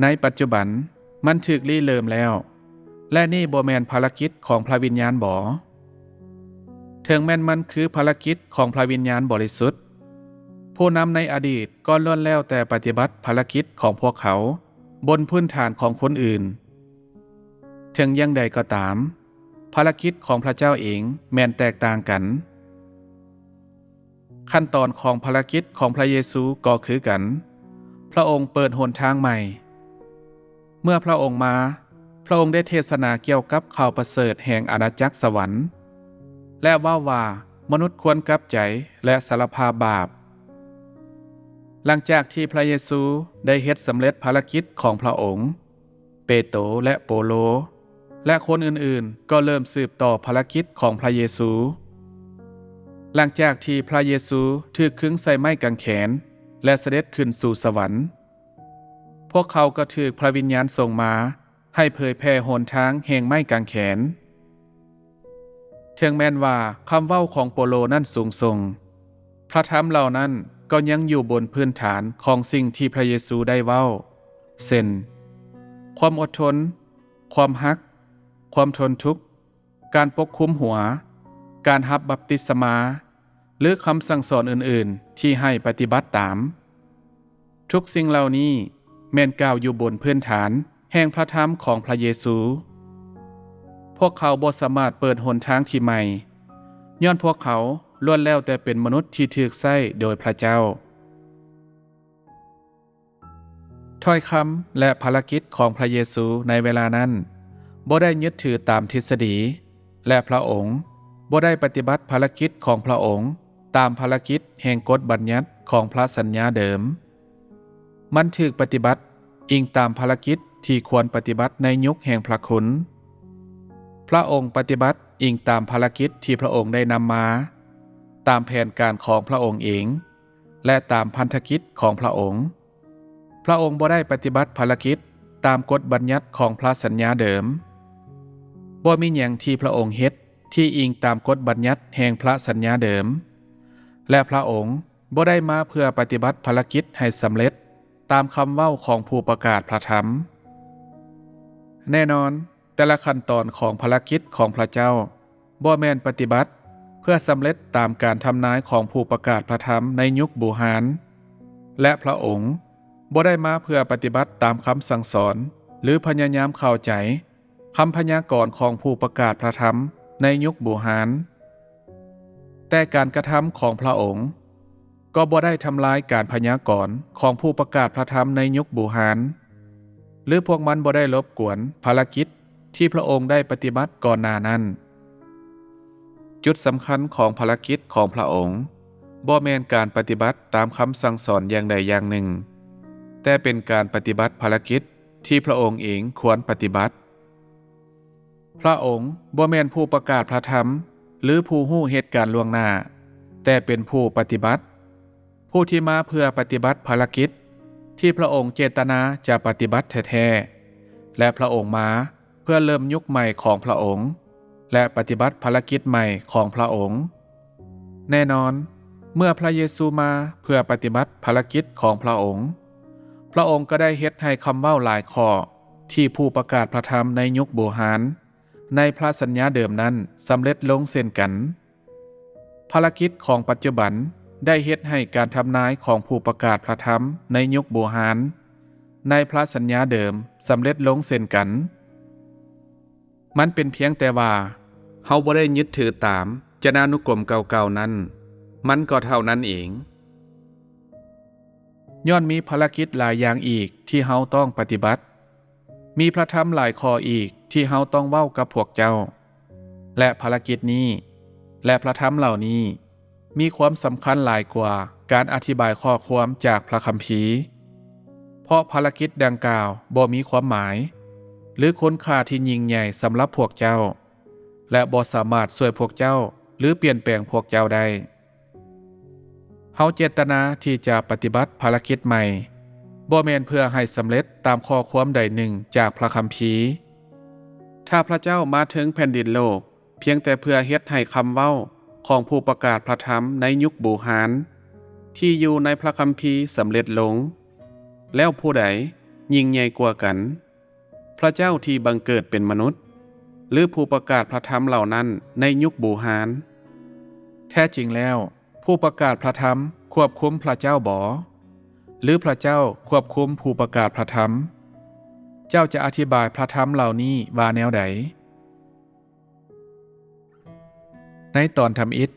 ในปัจจุบันมันถูกลี้เริ่มแล้วและนี่บ่แม่นภารกิจของพระวิญญาณบ่ถึงแม้นมันคือภารกิจของพระวิญญาณบริสุทธิ์ผู้นำในอดีตก็ล้วนแล้วแต่ปฏิบัติภารกิจของพวกเขาบนพื้นฐานของคนอื่นถึงอย่างใดก็ตามภารกิจของพระเจ้าเองแม่นแตกต่างกันขั้นตอนของภารกิจของพระเยซูก็คือกันพระองค์เปิดหนทางใหม่เมื่อพระองค์มาพระองค์ได้เทศนาเกี่ยวกับข่าวประเสริฐแห่งอาณาจักรสวรรค์และว่ามนุษย์ควรกลับใจและสารภาพบาปหลังจากที่พระเยซูได้เฮ็ดสำเร็จภารกิจของพระองค์เปโตรและโปโลและคนอื่นๆก็เริ่มสืบต่อภารกิจของพระเยซูหลังจากที่พระเยซูถูกขึงใส่ไม้กางเขนและเสด็จขึ้นสู่สวรรค์พวกเขาก็ถูกพระวิญญาณส่งมาให้เผยแผ่หนทางแห่งไม้กางเขนถึงแม้นว่าคำเว้าของโปโลนั้นสูงส่งพระธรรมเหล่านั้นก็ยังอยู่บนพื้นฐานของสิ่งที่พระเยซูได้เว้าเช่นความอดทนความฮักความทนทุกข์การปกคุมหัวการรับบัพติศมาหรือคำสั่งสอนอื่นๆที่ให้ปฏิบัติตามทุกสิ่งเหล่านี้แม่นกล่าวอยู่บนพื้นฐานแห่งพระธรรมของพระเยซูพวกเขาบ่สามารถเปิดหนทางที่ใหม่ย้อนพวกเขาล้วนแล้วแต่เป็นมนุษย์ที่ถูกใช้โดยพระเจ้าถ้อยคำและภารกิจของพระเยซูในเวลานั้นบ่ได้ยึดถือตามทฤษฎีและพระองค์บ่ได้ปฏิบัติภารกิจของพระองค์ตามภารกิจแห่งกฎบัญญัติของพระสัญญาเดิมมันถูกปฏิบัติอิงตามภารกิจที่ควรปฏิบัติในยุคแห่งพระคุณพระองค์ปฏิบัติอิงตามภารกิจที่พระองค์ได้นำมาตามแผนการของพระองค์เองและตามพันธกิจของพระองค์พระองค์บ่ได้ปฏิบัติภารกิจ ตามกฎบัญญัติของพระสัญญาเดิมบ่มีหยังที่พระองค์เฮ็ดที่อิงตามกฎบัญญัติแห่งพระสัญญาเดิมและพระองค์บ่ได้มาเพื่อปฏิบัติภารกิจให้สำเร็จตามคำเว้าของผู้ประกาศพระธรรมแน่นอนแต่ละขั้นตอนของภารกิจของพระเจ้าบ่แม่นปฏิบัติเพื่อสำเร็จตามการทำนายของผู้ประกาศพระธรรมในยุคบูหารและพระองค์บ่ได้มาเพื่อปฏิบัติตามคำสั่งสอนหรือพยายามเข้าใจคำพยากรณ์ของผู้ประกาศพระธรรมในยุคบูหารแต่การกระทำของพระองค์ก็บ่ได้ทำลายการพยากรณ์ของผู้ประกาศพระธรรมในยุคบูหารหรือพวกมันบ่ได้รบกวนภารกิจที่พระองค์ได้ปฏิบัติก่อนหน้านั้นจุดสำคัญของภารกิจของพระองค์บ่แม่นการปฏิบัติตามคำสั่งสอนอย่างใดอย่างหนึ่งแต่เป็นการปฏิบัติภารกิจที่พระองค์เองควรปฏิบัติพระองค์บ่แม่นผู้ประกาศพระธรรมหรือผู้ฮู้เหตุการณ์ล่วงหน้าแต่เป็นผู้ปฏิบัติผู้ที่มาเพื่อปฏิบัติภารกิจที่พระองค์เจตนาจะปฏิบัติแท้ๆและพระองค์มาเพื่อเริ่มยุคใหม่ของพระองค์และปฏิบัติภารกิจใหม่ของพระองค์แน่นอนเมื่อพระเยซูมาเพื่อปฏิบัติภารกิจของพระองค์พระองค์ก็ได้เฮ็ดให้คำเว้าหลายข้อที่ผู้ประกาศพระธรรมในยุคโบราณในพระสัญญาเดิมนั้นสำเร็จลงเช่นกันภารกิจของปัจจุบันได้เฮ็ดให้การทำนายของผู้ประกาศพระธรรมในยุคโบราณในพระสัญญาเดิมสำเร็จลงเช่นกันมันเป็นเพียงแต่ว่าเฮาบ่ได้ยึดถือตามจนานุกรมเก่าๆนั้นมันก็เท่านั้นเองย้อนมีภารกิจหลายอย่างอีกที่เฮาต้องปฏิบัติมีพระธรรมหลายข้ออีกที่เฮาต้องเว้ากับพวกเจ้าและภารกิจนี้และพระธรรมเหล่านี้มีความสำคัญหลายกว่าการอธิบายข้อความจากพระคัมภีร์เพราะภารกิจดังกล่าวบ่มีความหมายหรือคุณค่าที่ยิ่งใหญ่สำหรับพวกเจ้าและบ่สามารถช่วยพวกเจ้าหรือเปลี่ยนแปลงพวกเจ้าได้เฮาเจตนาที่จะปฏิบัติภารกิจใหม่บ่แม่นเพื่อให้สำเร็จตามข้อความใดหนึ่งจากพระคัมภีร์ถ้าพระเจ้ามาถึงแผ่นดินโลกเพียงแต่เพื่อเฮ็ดให้คำเว้าของผู้ประกาศพระธรรมในยุคบูหารที่อยู่ในพระคัมภีร์สำเร็จลงแล้วผู้ใดยิ่งใหญ่กว่ากันพระเจ้าที่บังเกิดเป็นมนุษย์หรือผู้ประกาศพระธรรมเหล่านั้นในยุคบูหารแท้จริงแล้วผู้ประกาศพระธรรมควบคุมพระเจ้าบ่หรือพระเจ้าควบคุมผู้ประกาศพระธรรมเจ้าจะอธิบายพระธรรมเหล่านี้ว่าแนวใดในตอนทำอิฐ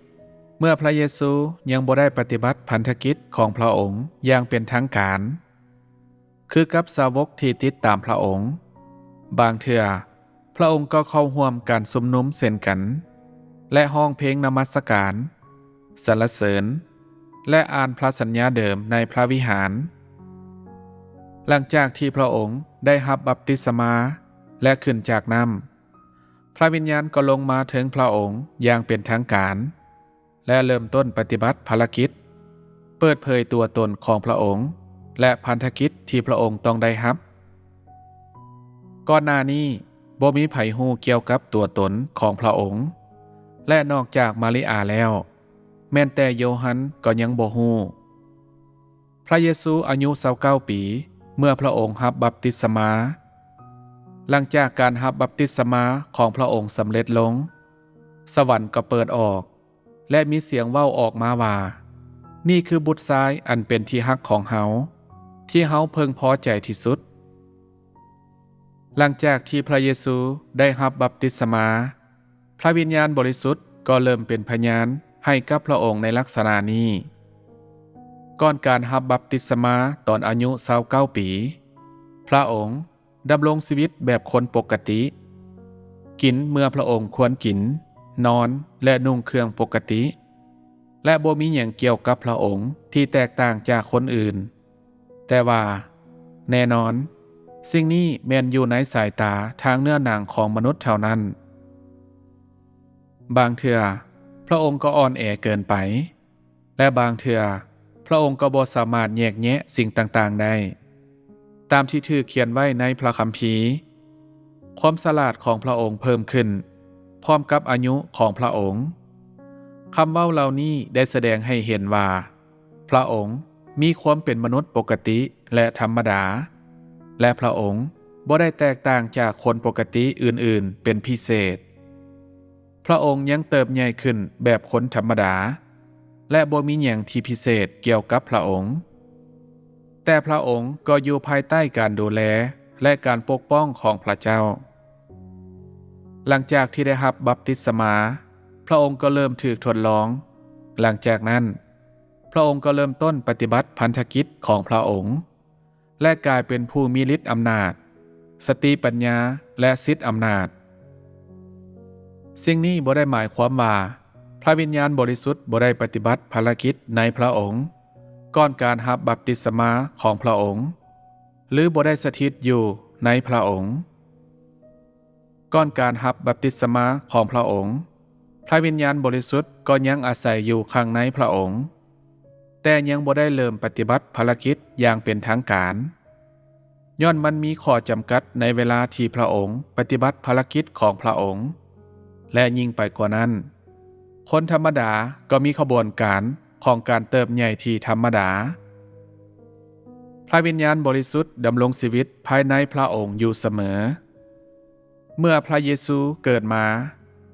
เมื่อพระเยซูยังบ่ได้ปฏิบัติพันธกิจของพระองค์อย่างเป็นทางการคือกับสาวกที่ติดตามพระองค์บางเทื่อพระองค์ก็เข้าร่วมการชุมนุมเช่นกันและร้องเพลงนมัสการสรรเสริญและอ่านพระสัญญาเดิมในพระวิหารหลังจากที่พระองค์ได้รับบัพติศมาและขึ้นจากน้ำพระวิญญาณก็ลงมาถึงพระองค์อย่างเป็นทางการและเริ่มต้นปฏิบัติภารกิจเปิดเผยตัวตนของพระองค์และพันธกิจที่พระองค์ต้องได้รับก่อนหน้านี้บ่มีไผฮู้เกี่ยวกับตัวตนของพระองค์และนอกจากมาริอาแล้วแม้แต่โยฮันก็ยังบ่ฮู้พระเยซูอายุ29ปีเมื่อพระองค์รับบัพติศมาหลังจากการรับบัพติศมาของพระองค์สำเร็จลงสวรรค์ก็เปิดออกและมีเสียงเว้าออกมาว่านี่คือบุตรชายอันเป็นที่รักของเฮาที่เฮาเพิ่งพอใจที่สุดหลังจากที่พระเยซูได้รับบัพติศมาพระวิญญาณบริสุทธิ์ก็เริ่มเป็นพยานให้กับพระองค์ในลักษณะนี้ก่อนการรับบัพติศมาตอนอายุ29ปีพระองค์ดำรงชีวิตแบบคนปกติกินเมื่อพระองค์ควรกินนอนและนุ่งเครื่องปกติและบ่มีหยังเกี่ยวกับพระองค์ที่แตกต่างจากคนอื่นแต่ว่าแน่นอนสิ่งนี้แม่นอยู่ในสายตาทางเนื้อหนังของมนุษย์เท่านั้นบางเทื่อพระองค์ก็อ่อนแอเกินไปและบางเทื่อพระองค์ก็บ่สามารถแยกแยะสิ่งต่างๆได้ ตามที่ถูกเขียนไว้ในพระคัมภีร์ความฉลาดของพระองค์เพิ่มขึ้นพร้อมกับอายุของพระองค์คำเว้าเหล่านี้ได้แสดงให้เห็นว่าพระองค์มีความเป็นมนุษย์ปกติและธรรมดาและพระองค์บ่ได้แตกต่างจากคนปกติอื่นๆเป็นพิเศษพระองค์ยังเติบใหญ่ขึ้นแบบคนธรรมดาและบ่มีหยังที่พิเศษเกี่ยวกับพระองค์แต่พระองค์ก็อยู่ภายใต้การดูแลและการปกป้องของพระเจ้าหลังจากที่ได้รับบัพติศมาพระองค์ก็เริ่มถูกทดลองหลังจากนั้นพระองค์ก็เริ่มต้นปฏิบัติพันธกิจของพระองค์และกลายเป็นผู้มีฤทธิ์อำนาจสติปัญญาและสิทธิอำนาจสิ่งนี้บ่ได้หมายความว่าพระวิญญาณบริสุทธิ์บ่ได้ปฏิบัติภารกิจในพระองค์ก่อนการรับบัพติศมาของพระองค์หรือบ่ได้สถิตอยู่ในพระองค์ก่อนการรับบัพติศมาของพระองค์พระวิญญาณบริสุทธิ์ก็ยังอาศัยอยู่ข้างในพระองค์แต่ยังบ่ได้เริ่มปฏิบัติภารกิจอย่างเป็นทางการย้อนมันมีข้อจำกัดในเวลาที่พระองค์ปฏิบัติภารกิจของพระองค์และยิ่งไปกว่านั้นคนธรรมดาก็มีขบวนการของการเติบใหญ่ที่ธรรมดาพระวิญญาณบริสุทธิ์ดำรงชีวิตภายในพระองค์อยู่เสมอเมื่อพระเยซูเกิดมา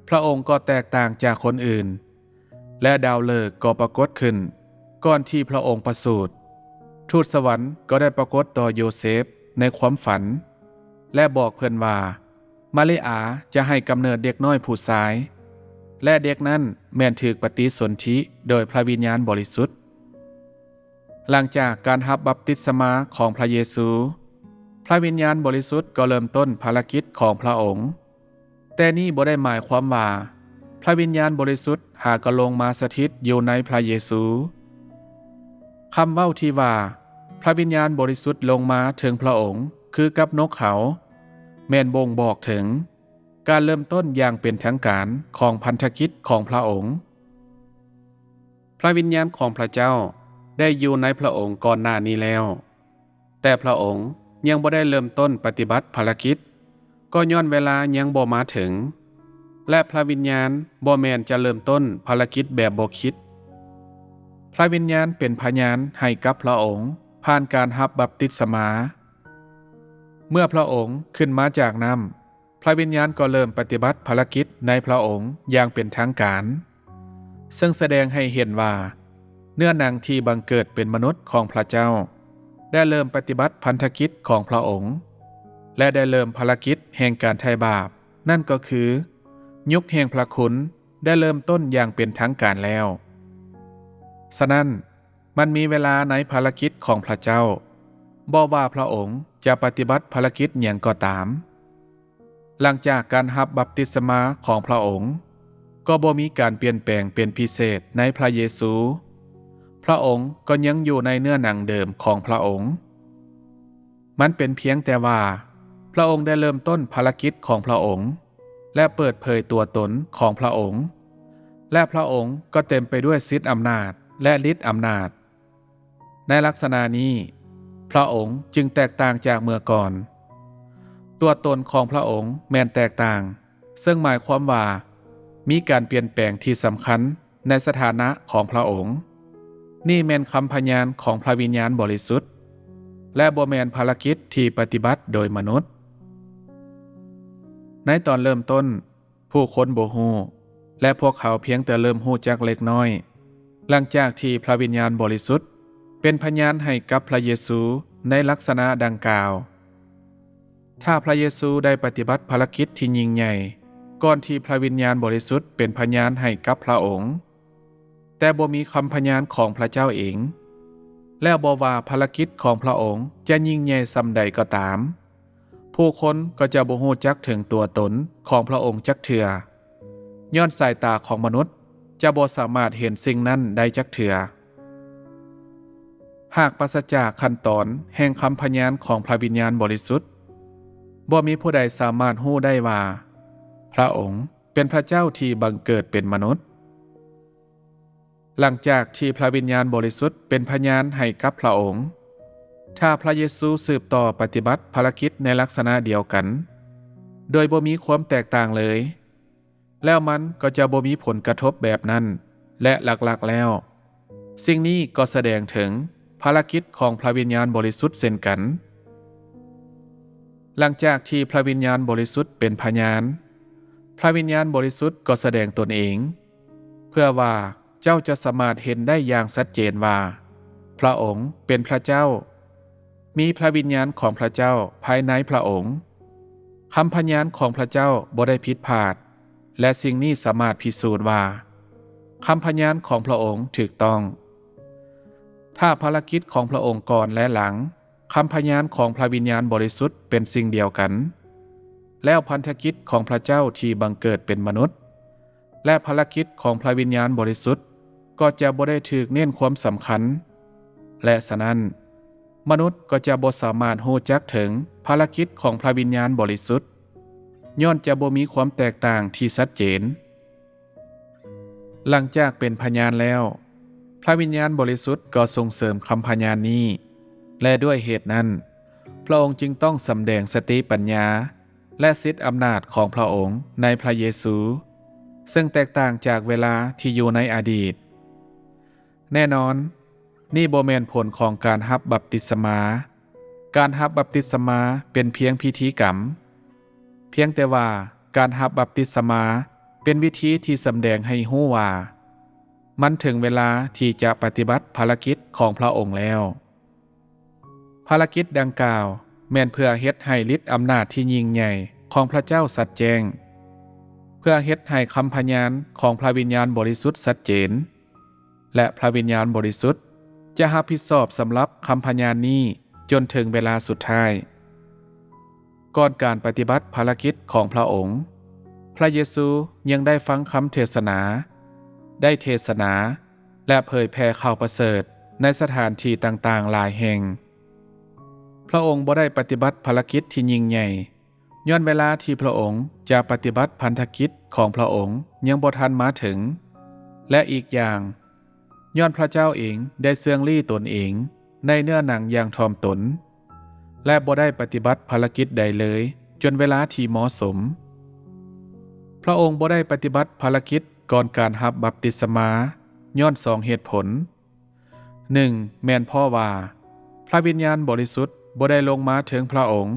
พระองค์ก็แตกต่างจากคนอื่นและดาวฤกษ์ก็ปรากฏขึ้นก่อนที่พระองค์ประสูติทูตสวรรค์ก็ได้ปรากฏต่อโยเซฟในความฝันและบอกเพิ่นว่ามาริอาจะให้กำเนิดเด็กน้อยผู้ชายและเด็กนั้นแม่นถูกปฏิสนธิโดยพระวิญญาณบริสุทธิ์หลังจากการรับบัพติศมาของพระเยซูพระวิญญาณบริสุทธิ์ก็เริ่มต้นภารกิจของพระองค์แต่นี่บ่ได้หมายความว่าพระวิญญาณบริสุทธิ์หากลงมาสถิตอยู่ในพระเยซูคำเว้าที่ว่าพระวิญญาณบริสุทธิ์ลงมาถึงพระองค์คือกับนกเขาแม่นบ่งบอกถึงการเริ่มต้นอย่างเป็นทางการของพันธกิจของพระองค์พระวิญญาณของพระเจ้าได้อยู่ในพระองค์ก่อนหน้านี้แล้วแต่พระองค์ยังบ่ได้เริ่มต้นปฏิบัติภารกิจก็ย้อนเวลายังบ่มาถึงและพระวิญญาณบ่แม่นจะเริ่มต้นภารกิจแบบบ่คิดพระวิญญาณเป็นพยานให้กับพระองค์ผ่านการรับบัพติศมาเมื่อพระองค์ขึ้นมาจากน้ำพระวิญญาณก็เริ่มปฏิบัติภารกิจในพระองค์อย่างเป็นทางการซึ่งแสดงให้เห็นว่าเนื้อหนังที่บังเกิดเป็นมนุษย์ของพระเจ้าได้เริ่มปฏิบัติพันธกิจของพระองค์และได้เริ่มภารกิจแห่งการไถ่บาปนั่นก็คือยุคแห่งพระคุณได้เริ่มต้นอย่างเป็นทางการแล้วฉะนั้นมันมีเวลาในภารกิจของพระเจ้าบ่ว่าพระองค์จะปฏิบัติภารกิจหยังก็ตามหลังจากการรับบัพติศมาของพระองค์ก็บ่มีการเปลี่ยนแปลงเป็นพิเศษในพระเยซูพระองค์ก็ยังอยู่ในเนื้อหนังเดิมของพระองค์มันเป็นเพียงแต่ว่าพระองค์ได้เริ่มต้นภารกิจของพระองค์และเปิดเผยตัวตนของพระองค์และพระองค์ก็เต็มไปด้วยสิทธิอำนาจและฤทธิ์อำนาจในลักษณะนี้พระองค์จึงแตกต่างจากเมื่อก่อนตัวตนของพระองค์แม่นแตกต่างซึ่งหมายความว่ามีการเปลี่ยนแปลงที่สำคัญในสถานะของพระองค์นี่แม่นคำพยานของพระวิญญาณบริสุทธิ์และบ่แม่นภารกิจที่ปฏิบัติโดยมนุษย์ในตอนเริ่มต้นผู้คนบ่ฮู้และพวกเขาเพียงแต่เริ่มฮู้จักเล็กน้อยหลังจากที่พระวิญญาณบริสุทธิ์เป็นพยานให้กับพระเยซูในลักษณะดังกล่าวถ้าพระเยซูได้ปฏิบัติภารกิจที่ยิ่งใหญ่ก่อนที่พระวิญญาณบริสุทธิ์เป็นพยานให้กับพระองค์แต่บ่มีคำพยานของพระเจ้าเองและบ่ว่าภารกิจของพระองค์จะยิ่งใหญ่ส่ำใดก็ตามผู้คนก็จะบ่ฮู้จักถึงตัวตนของพระองค์จักเทื่อย้อนสายตาของมนุษย์จะบ่สามารถเห็นสิ่งนั้นได้จักเทื่อหากปราศจากขั้นตอนแห่งคำพยานของพระวิญญาณบริสุทธิ์บ่มีผู้ใดสามารถฮู้ได้ว่าพระองค์เป็นพระเจ้าที่บังเกิดเป็นมนุษย์หลังจากที่พระวิญญาณบริสุทธิ์เป็นพยานให้กับพระองค์ ถ้าพระเยซูสืบต่อปฏิบัติภารกิจในลักษณะเดียวกันโดยบ่มีความแตกต่างเลยแล้วมันก็จะบ่มีผลกระทบแบบนั้นและหลักๆแล้วสิ่งนี้ก็แสดงถึงภารกิจของพระวิญญาณบริสุทธิ์เช่นกันหลังจากที่พระวิญญาณบริสุทธิ์เป็นพยานพระวิญญาณบริสุทธิ์ก็แสดงตนเองเพื่อว่าเจ้าจะสามารถเห็นได้อย่างชัดเจนว่าพระองค์เป็นพระเจ้ามีพระวิญญาณของพระเจ้าภายในพระองค์คำพยานของพระเจ้าบ่ได้ผิดพลาดและสิ่งนี้สามารถพิสูจน์ว่าคำพยานของพระองค์ถูกต้องถ้าภารกิจของพระองค์ก่อนและหลังคำพยานของพระวิญญาณบริสุทธิ์เป็นสิ่งเดียวกันแล้วพันธกิจของพระเจ้าที่บังเกิดเป็นมนุษย์และภารกิจของพระวิญญาณบริสุทธิ์ก็จะบ่ได้ถูกเน้นความสำคัญและฉะนั้นมนุษย์ก็จะบ่สามารถรู้จักถึงภารกิจของพระวิญญาณบริสุทธิ์ย้อนจะบ่มีความแตกต่างที่ชัดเจนหลังจากเป็นพยานแล้วพระวิญญาณบริสุทธิ์ก็ส่งเสริมคำพยานนี้และด้วยเหตุนั้นพระองค์จึงต้องสำแดงสติปัญญาและสิทธิอำนาจของพระองค์ในพระเยซูซึ่งแตกต่างจากเวลาที่อยู่ในอดีตแน่นอนนี่บ่แม่นผลของการรับบัพติศมาการรับบัพติศมาเป็นเพียงพิธีกรรมเพียงแต่ว่าการรับบัพติศมาเป็นวิธีที่สำแดงให้รู้ว่ามันถึงเวลาที่จะปฏิบัติภารกิจของพระองค์แล้วภารกิจดังกล่าวแม่นเพื่อเฮ็ดให้ฤทธิ์อำนาจที่ยิ่งใหญ่ของพระเจ้าสัดแจ้งเพื่อเฮ็ดให้คำพยานของพระวิญญาณบริสุทธิ์ชัดเจนและพระวิญญาณบริสุทธิ์จะรับผิดชอบสำหรับคำพยานนี้จนถึงเวลาสุดท้ายก่อนการปฏิบัติภารกิจของพระองค์พระเยซูยังได้ฟังคำเทศนาได้เทศนาและเผยแผ่ข่าวประเสริฐในสถานที่ต่างๆหลายแห่งพระองค์บ่ได้ปฏิบัติภารกิจที่ยิ่งใหญ่ย้อนเวลาที่พระองค์จะปฏิบัติพันธกิจของพระองค์ยังบ่ทันมาถึงและอีกอย่างย้อนพระเจ้าเองได้เสื่องลี่ตนเองในเนื้อหนังอย่างถ่อมตนและบ่ได้ปฏิบัติภารกิจใดเลยจนเวลาที่เหมาะสมพระองค์บ่ได้ปฏิบัติภารกิจก่อนการรับบัพติศมาย้อน2เหตุผล 1. แม่นเพราะว่าพระวิญญาณบริสุทธิ์บ่ได้ลงมาถึงพระองค์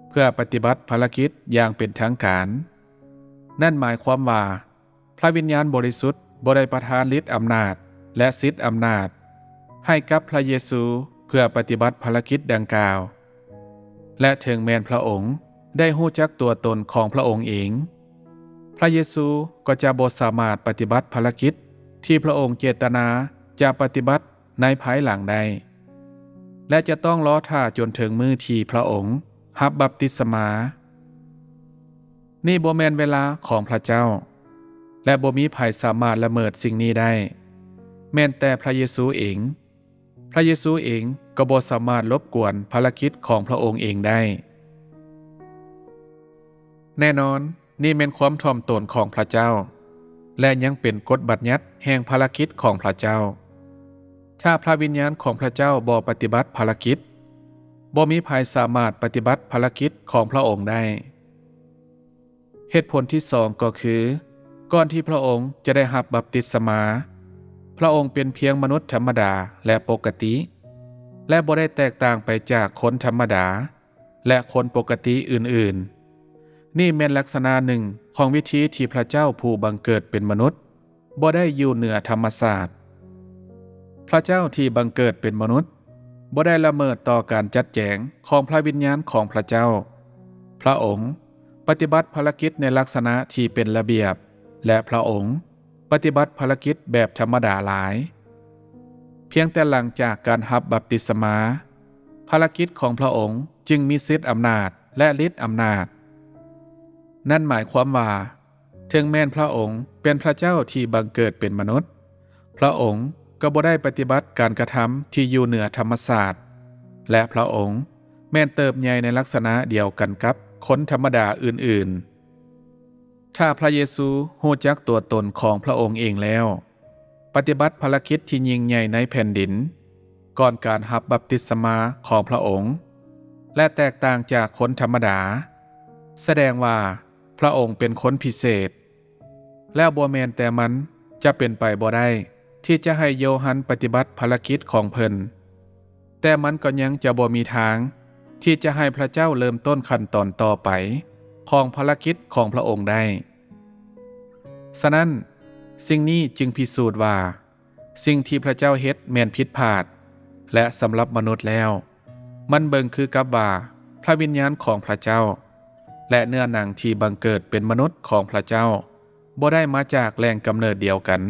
เพื่อปฏิบัติภารกิจอย่างเป็นทางการนั่นหมายความว่าพระวิญญาณบริสุทธิ์บ่ได้ประทานฤทธิ์อำนาจและสิทธิ์อำนาจให้กับพระเยซูเพื่อปฏิบัติภารกิจดังกล่าวและถึงแม้นพระองค์ได้รู้จักตัวตนของพระองค์เองพระเยซูก็จะบ่สามารถปฏิบัติภารกิจที่พระองค์เจตนาจะปฏิบัติในภายหลังได้และจะต้องรอท่าจนถึงมื้อที่พระองค์รับบัพติศมานี่บ่แม่นเวลาของพระเจ้าและบ่มีไผสามารถละเมิดสิ่งนี้ได้แม้นแต่พระเยซูเองพระเยซูเองก็บ่สามารถรบกวนภารกิจของพระองค์เองได้แน่นอนนี่เป็นความถ่อมตนของพระเจ้าและยังเป็นกฎบัญญัติแห่งภารกิจของพระเจ้าถ้าพระวิญญาณของพระเจ้าบ่ปฏิบัติภารกิจบ่มีภัยสามารถปฏิบัติภารกิจของพระองค์ได้เหตุผลที่2ก็คือก่อนที่พระองค์จะได้รับบัพติศมาพระองค์เป็นเพียงมนุษย์ธรรมดาและปกติและบ่ได้แตกต่างไปจากคนธรรมดาและคนปกติอื่นๆนี่เป็นลักษณะหนึ่งของวิธีที่พระเจ้าผู้บังเกิดเป็นมนุษย์บ่ได้อยู่เหนือธรรมศาสตร์พระเจ้าที่บังเกิดเป็นมนุษย์บ่ได้ละเมิดต่อการจัดแจงของพระวิญญาณของพระเจ้าพระองค์ปฏิบัติภารกิจในลักษณะที่เป็นระเบียบและพระองค์ปฏิบัติภารกิจแบบธรรมดาหลายเพียงแต่หลังจากการรับบัพติศมาภารกิจของพระองค์จึงมีสิทธิอำนาจและฤทธิ์อำนาจนั่นหมายความว่าถึงแม้นพระองค์เป็นพระเจ้าที่บังเกิดเป็นมนุษย์พระองค์ก็บ่ได้ปฏิบัติการกระทำที่อยู่เหนือธรรมศาสตร์และพระองค์แม้นเติบใหญ่ในลักษณะเดียวกันกับคนธรรมดาอื่นๆถ้าพระเยซูรู้จักตัวตนของพระองค์เองแล้วปฏิบัติภารกิจที่ยิ่งใหญ่ในแผ่นดิน ก่อนการรับบัพติศมาของพระองค์และแตกต่างจากคนธรรมดาแสดงว่าพระองค์เป็นคนพิเศษแล้วบ่แม่นแต่มันจะเป็นไปบ่ได้ที่จะให้โยฮันปฏิบัติภารกิจของเพิ่นแต่มันก็ยังจะบ่มีทางที่จะให้พระเจ้าเริ่มต้นขั้นตอนต่อไปของภารกิจของพระองค์ได้ฉะนั้นสิ่งนี้จึงพิสูจน์ว่าสิ่งที่พระเจ้าเฮ็ดแม่นผิดพลาดและสำหรับมนุษย์แล้วมันเบิ่งคือกับว่าพระวิญญาณของพระเจ้าและเนื้อหนังที่บังเกิดเป็นมนุษย์ของพระเจ้าบ่ได้มาจากแหล่งกำเนิดเดียวกัน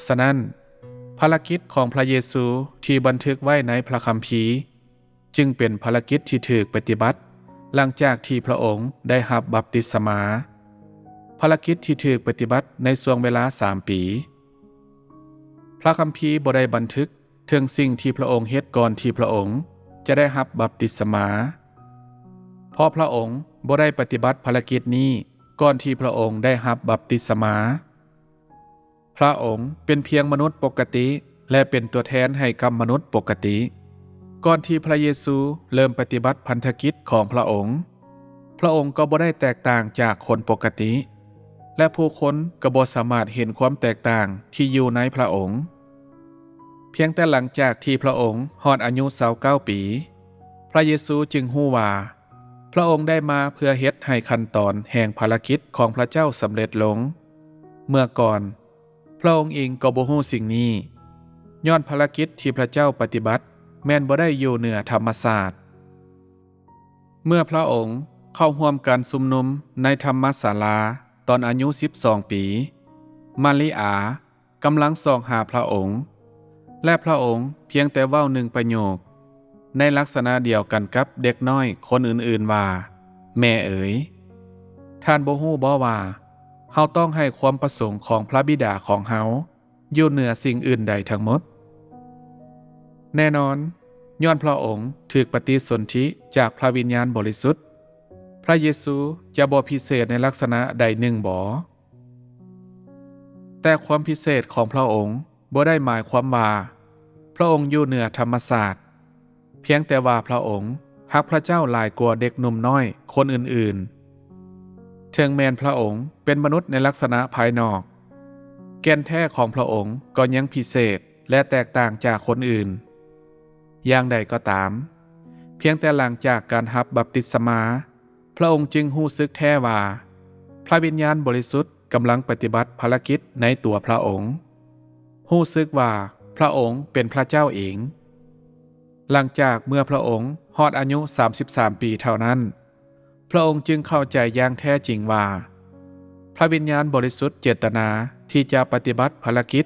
ฉะนั้นภารกิจของพระเยซูที่บันทึกไว้ในพระคัมภีร์จึงเป็นภารกิจที่ถูกปฏิบัติหลังจากที่พระองค์ได้รับบัพติศมาภารกิจที่ถูกปฏิบัติในช่วงเวลา3 ปีพระคัมภีร์บ่ได้บันทึกถึงสิ่งที่พระองค์เฮ็ดก่อนที่พระองค์จะได้รับบัพติศมาเพราะพระองค์บ่ได้ปฏิบัติภารกิจนี้ก่อนที่พระองค์ได้รับบัพติศมาพระองค์เป็นเพียงมนุษย์ปกติและเป็นตัวแทนให้กับมนุษย์ปกติก่อนที่พระเยซูเริ่มปฏิบัติพันธกิจของพระองค์พระองค์ก็บ่ได้แตกต่างจากคนปกติและผู้คนก็บ่สามารถเห็นความแตกต่างที่อยู่ในพระองค์เพียงแต่หลังจากที่พระองค์ฮอดอายุ29 ปีพระเยซูจึงฮู้ว่าพระองค์ได้มาเพื่อเฮ็ดให้ขั้นตอนแห่งภารกิจของพระเจ้าสำเร็จลงเมื่อก่อนพระองค์เองก็บ่ฮู้สิ่งนี้ย้อนภารกิจที่พระเจ้าปฏิบัติแม่นบ่ได้อยู่เหนือธรรมศาสตร์เมื่อพระองค์เข้าร่วมการชุมนุมในธรรมศาลาตอนอายุ12 ปีมาริอากำลังส่องหาพระองค์และพระองค์เพียงแต่เว้า1 ประโยคในลักษณะเดียวกันกับเด็กน้อยคนอื่นๆว่าแม่เอ๋ยท่านบ่ฮู้บ่ว่าเฮาต้องให้ความประสงค์ของพระบิดาของเฮาอยู่เหนือสิ่งอื่นใดทั้งหมดแน่นอนย้อนพระองค์ถูกปฏิสนธิจากพระวิญญาณบริสุทธิ์พระเยซูจะบ่พิเศษในลักษณะใดหนึ่งบ่แต่ความพิเศษของพระองค์บ่ได้หมายความว่าพระองค์อยู่เหนือธรรมศาสตร์เพียงแต่ว่าพระองค์ฮักพระเจ้าหลายกว่าเด็กหนุ่มน้อยคนอื่นๆถึงแม้นพระองค์เป็นมนุษย์ในลักษณะภายนอกแก่นแท้ของพระองค์ก็ยังพิเศษและแตกต่างจากคนอื่นอย่างใดก็ตามเพียงแต่หลังจากการรับบัพติศมาพระองค์จึงรู้สึกแท้ว่าพระวิญญาณบริสุทธิ์กำลังปฏิบัติภารกิจในตัวพระองค์รู้สึกว่าพระองค์เป็นพระเจ้าเองหลังจากเมื่อพระองค์ฮอดอายุ33 ปีเท่านั้นพระองค์จึงเข้าใจอย่างแท้จริงว่าพระวิญญาณบริสุทธิ์เจตนาที่จะปฏิบัติภารกิจ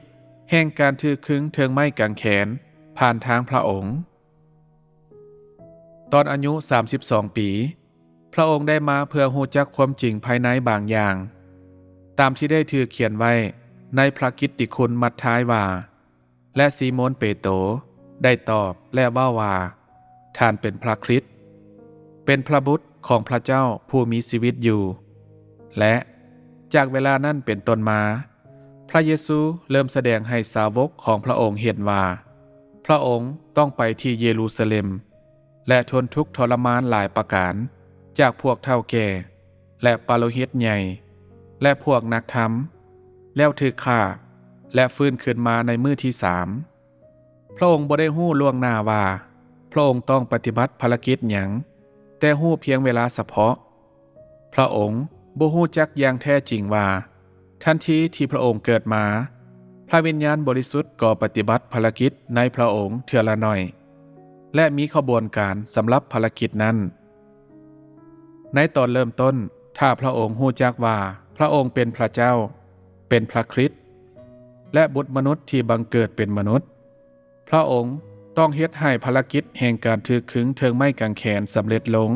แห่งการถือขึงเทิงไม้กางแขนผ่านทางพระองค์ตอนอายุ32 ปีพระองค์ได้มาเพื่อรู้จักความจริงภายในบางอย่างตามที่ได้ถูกเขียนไว้ในพระกิตติคุณมัทธิวว่าและซีโมนเปโตรได้ตอบและว่าท่านเป็นพระคริสต์เป็นพระบุตรของพระเจ้าผู้มีชีวิตอยู่และจากเวลานั้นเป็นต้นมาพระเยซูเริ่มแสดงให้สาวกของพระองค์เห็นว่าพระองค์ต้องไปที่เยรูซาเล็มและทนทุกข์ทรมานหลายประการจากพวกเฒ่าแก่และปาโลหิตใหญ่และพวกนักธรรมแล้วถูกฆ่าและฟื้นขึ้นมาในมื้อที่3พระองค์บ่ได้ฮู้ล่วงหน้าว่าพระองค์ต้องปฏิบัติภารกิจหยังแต่ฮู้เพียงเวลาเฉพาะพระองค์บ่ฮู้จักอย่างแท้จริงว่าทันทีที่พระองค์เกิดมาพระวิญญาณบริสุทธิ์ก็ปฏิบัติภารกิจในพระองค์เทื่อละหน่อยและมีขบวนการสำหรับภารกิจนั้นในตอนเริ่มต้นถ้าพระองค์ฮู้จักว่าพระองค์เป็นพระเจ้าเป็นพระคริสต์และบุตรมนุษย์ที่บังเกิดเป็นมนุษย์พระองค์ต้องเฮ็ดให้ภารกิจแห่งการถือขึงเทิงไม้กางแขนสำเร็จลง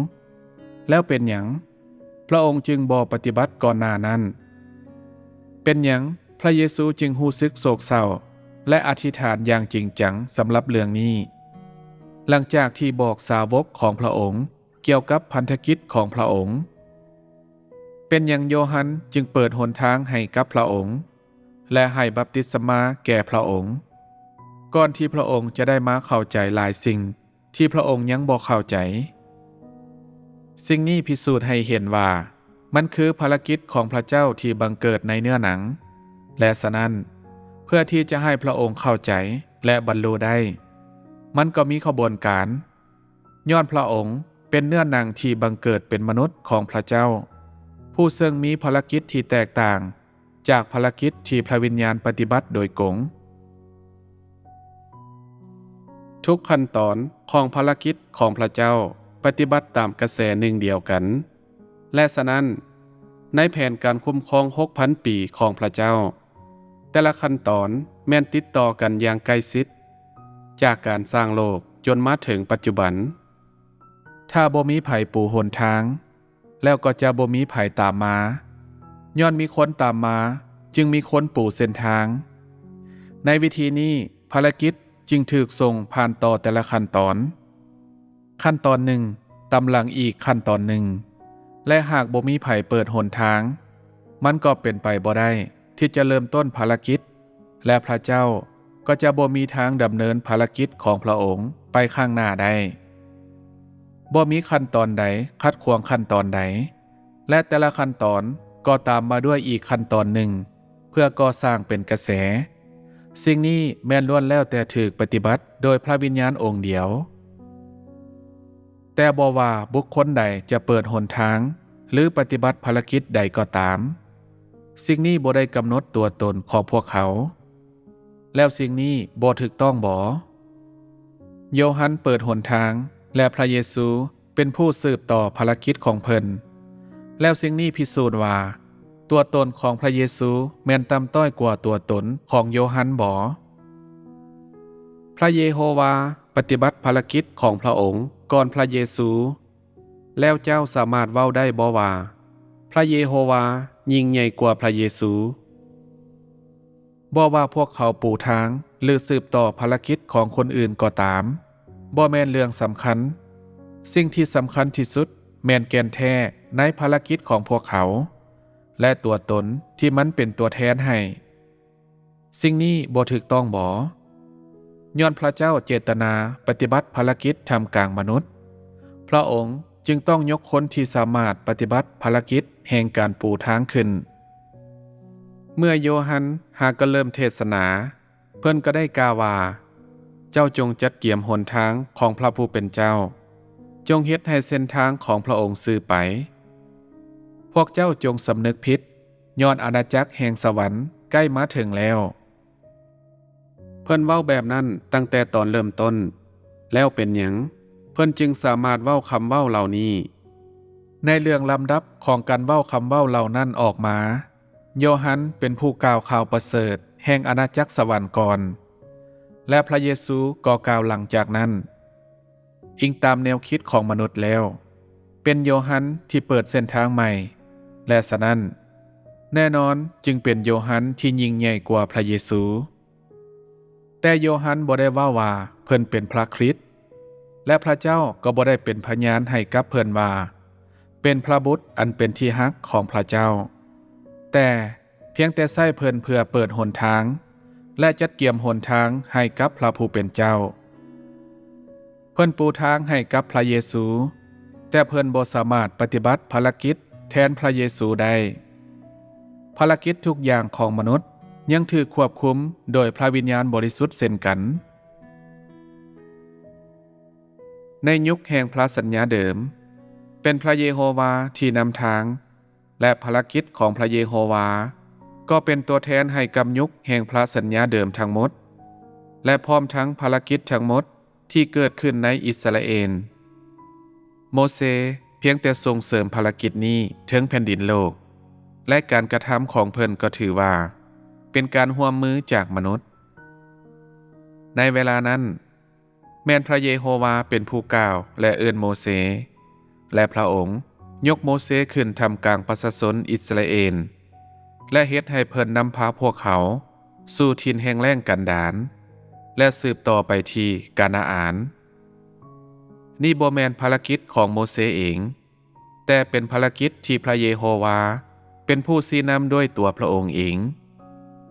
แล้วเป็นหยังพระองค์จึงบ่ปฏิบัติก่อนหน้านั้นเป็นหยังพระเยซูจึงรู้สึกโศกเศร้าและอธิษฐานอย่างจริงจังสำหรับเรื่องนี้หลังจากที่บอกสาวกของพระองค์เกี่ยวกับพันธกิจของพระองค์เป็นหยังโยฮันจึงเปิดหนทางให้กับพระองค์และให้บัพติศมาแก่พระองค์ ก่อนที่พระองค์จะได้มาเข้าใจหลายสิ่งที่พระองค์ยังบ่เข้าใจสิ่งนี้พิสูจน์ให้เห็นว่ามันคือภารกิจของพระเจ้าที่บังเกิดในเนื้อหนังและฉะนั้นเพื่อที่จะให้พระองค์เข้าใจและบรรลุได้มันก็มีขบวนการย้อนพระองค์เป็นเนื้อหนังที่บังเกิดเป็นมนุษย์ของพระเจ้าผู้ซึ่งมีภารกิจที่แตกต่างจากภารกิจที่พระวิญญาณปฏิบัติโดยกงทุกขั้นตอนของภารกิจของพระเจ้าปฏิบัติตามกระแสหนึ่งเดียวกันและฉะนั้นในแผนการคุ้มครอง 6,000 ปีของพระเจ้าแต่ละขั้นตอนแม่นติดต่อกันอย่างใกล้ชิดจากการสร้างโลกจนมาถึงปัจจุบันถ้าบ่มีไผปูหนทางแล้วก็จะบ่มีไผตามมาย้อนมีคนตามมาจึงมีคนปูเส้นทางในวิธีนี้ภารกิจจึงถูกส่งผ่านต่อแต่ละขั้นตอนหนึ่งตำหลังอีกขั้นตอนหนึ่งและหากบ่มีไผเปิดหนทางมันก็เป็นไปบ่ได้ที่จะเริ่มต้นภารกิจและพระเจ้าก็จะบ่มีทางดำเนินภารกิจของพระองค์ไปข้างหน้าได้บ่มีขั้นตอนใดขัดขวางขั้นตอนใดและแต่ละขั้นตอนก็ตามมาด้วยอีกขั้นตอนหนึ่งเพื่อก่อสร้างเป็นกระแสสิ่งนี้แม่นล้วนแล้วแต่ถูกปฏิบัติโดยพระวิญญาณองค์เดียวแต่บ่ว่าบุคคลใดจะเปิดหนทางหรือปฏิบัติภารกิจใดก็ตามสิ่งนี้บ่ได้กำหนดตัวตนของพวกเขาแล้วสิ่งนี้บ่ถูกต้องบ่โยฮันเปิดหนทางและพระเยซูเป็นผู้สืบต่อภารกิจของเพิ่นแล้วสิ่งนี้พิสูจน์ว่าตัวตนของพระเยซูแม่นต่ำต้อยกว่าตัวตนของโยฮันบ่พระเยโฮวาปฏิบัติภารกิจของพระองค์ก่อนพระเยซูแล้วเจ้าสามารถเว้าได้บ่ว่าพระเยโฮวายิ่งใหญ่กว่าพระเยซูบ่ว่าพวกเขาปูทางหรือสืบต่อภารกิจของคนอื่นก็ตามบ่แม่นเรื่องสำคัญสิ่งที่สำคัญที่สุดแม่นแก่นแท้ในภารกิจของพวกเขาและตัวตนที่มันเป็นตัวแทนให้สิ่งนี้บ่ถูกต้องบ่ย้อนพระเจ้าเจตนาปฏิบัติภารกิจท่ามกลางมนุษย์พระองค์จึงต้องยกคนที่สามารถปฏิบัติภารกิจแห่งการปูทางขึ้นเมื่อโยฮันหากเริ่มเทศนาเพิ่นก็ได้กล่าวว่าเจ้าจงจัดเกี่ยมหนทางของพระผู้เป็นเจ้าจงเฮ็ดให้เส้นทางของพระองค์สื่อไปพวกเจ้าจงสำนึกผิดย้อนอาณาจักรแห่งสวรรค์ใกล้มาถึงแล้วเพิ่นเว้าแบบนั้นตั้งแต่ตอนเริ่มต้นแล้วเป็นหยังเพิ่นจึงสามารถเว้าคำเว้าเหล่านี้ในเรื่องลำดับของการเว้าคำเว้าเหล่านั้นออกมาโยฮันเป็นผู้กล่าวข่าวประเสริฐแห่งอาณาจักรสวรรค์ก่อนและพระเยซูก็กล่าวหลังจากนั้นอิงตามแนวคิดของมนุษย์แล้วเป็นโยฮันที่เปิดเส้นทางใหม่และฉะนั้นแน่นอนจึงเป็นโยฮันที่ยิ่งใหญ่กว่าพระเยซูแต่โยฮันบ่ได้ว่าเพิ่นเป็นพระคริสต์และพระเจ้าก็บ่ได้เป็นพยานให้กับเพิ่นว่าเป็นพระบุตรอันเป็นที่ฮักของพระเจ้าแต่เพียงแต่ใช้เพิ่นเพื่อเปิดหนทางและจัดเกี่ยมหนทางให้กับพระผู้เป็นเจ้าเพิ่นปูทางให้กับพระเยซูแต่เพิ่นบ่สามารถปฏิบัติภารกิจแทนพระเยซูได้ภารกิจทุกอย่างของมนุษย์ยังถูกควบคุมโดยพระวิญญาณบริสุทธิ์เช่นกันในยุคแห่งพระสัญญาเดิมเป็นพระเยโฮวาที่นำทางและภารกิจของพระเยโฮวาก็เป็นตัวแทนให้กับยุคแห่งพระสัญญาเดิมทั้งหมดและพร้อมทั้งภารกิจทั้งหมดที่เกิดขึ้นในอิสราเอลโมเสสเพียงแต่ส่งเสริมภารกิจนี้ถึงแผ่นดินโลกและการกระทำของเพิ่นก็ถือว่าเป็นการร่วมมือจากมนุษย์ในเวลานั้นแม้นพระเยโฮวาเป็นผู้กล่าวและเอิ้นโมเสสและพระองค์ยกโมเสสขึ้นทำกลางประชาชนอิสราเอลและเฮ็ดให้เพิ่นนำพาพวกเขาสู่ถิ่นแห่งแล้งกันดารและสืบต่อไปที่กานาอานนี่บ่แม่นภารกิจของโมเสสเองแต่เป็นภารกิจที่พระเยโฮวาเป็นผู้ชี้นำด้วยตัวพระองค์เอง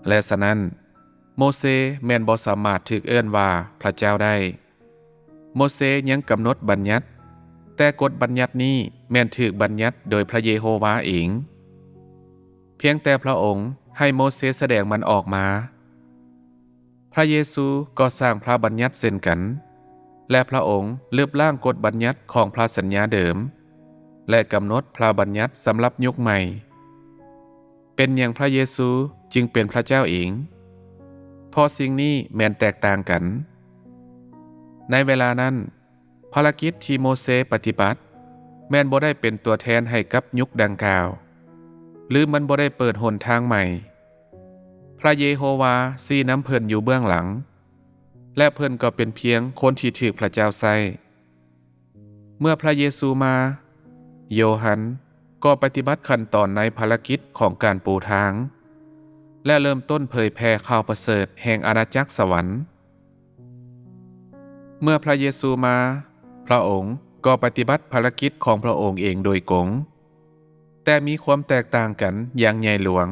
และฉะนั้น โมเสแม่นบ่สามารถถูกเอิ้นว่าพระเจ้าได้โมเสยังกำหนดบัญญัติแต่กฎบัญญัตินี้แม่นถูกบัญญัติโดยพระเยโฮวาเองเพียงแต่พระองค์ให้โมเสแสดงมันออกมาพระเยซูก็สร้างพระบัญญัติเช่นกันและพระองค์เลือบล่างกฎบัญญัติของพระสัญญาเดิมและกำหนดพระบัญญัติสำหรับยุคใหม่เป็นอย่างพระเยซูจึงเป็นพระเจ้าเองเพราะสิ่งนี้แม้นแตกต่างกันในเวลานั้นภารกิจที่โมเสปฏิบัติแม้นบ่ได้เป็นตัวแทนให้กับยุคดังกล่าวหรือมันบ่ได้เปิดหนทางใหม่พระเยโฮวาซี้น้ำเพิ่นอยู่เบื้องหลังและเพิ่นก็เป็นเพียงคนที่ถูกพระเจ้าใช้เมื่อพระเยซูมาโยฮันก็ปฏิบัติขั้นตอนในภารกิจของการปูทางและเริ่มต้นเผยแผ่ข่าวประเสริฐแห่งอาณาจักรสวรรค์เมื่อพระเยซูมาพระองค์ก็ปฏิบัติภารกิจของพระองค์เองโดยกงแต่มีความแตกต่างกันอย่างใหญ่หลวง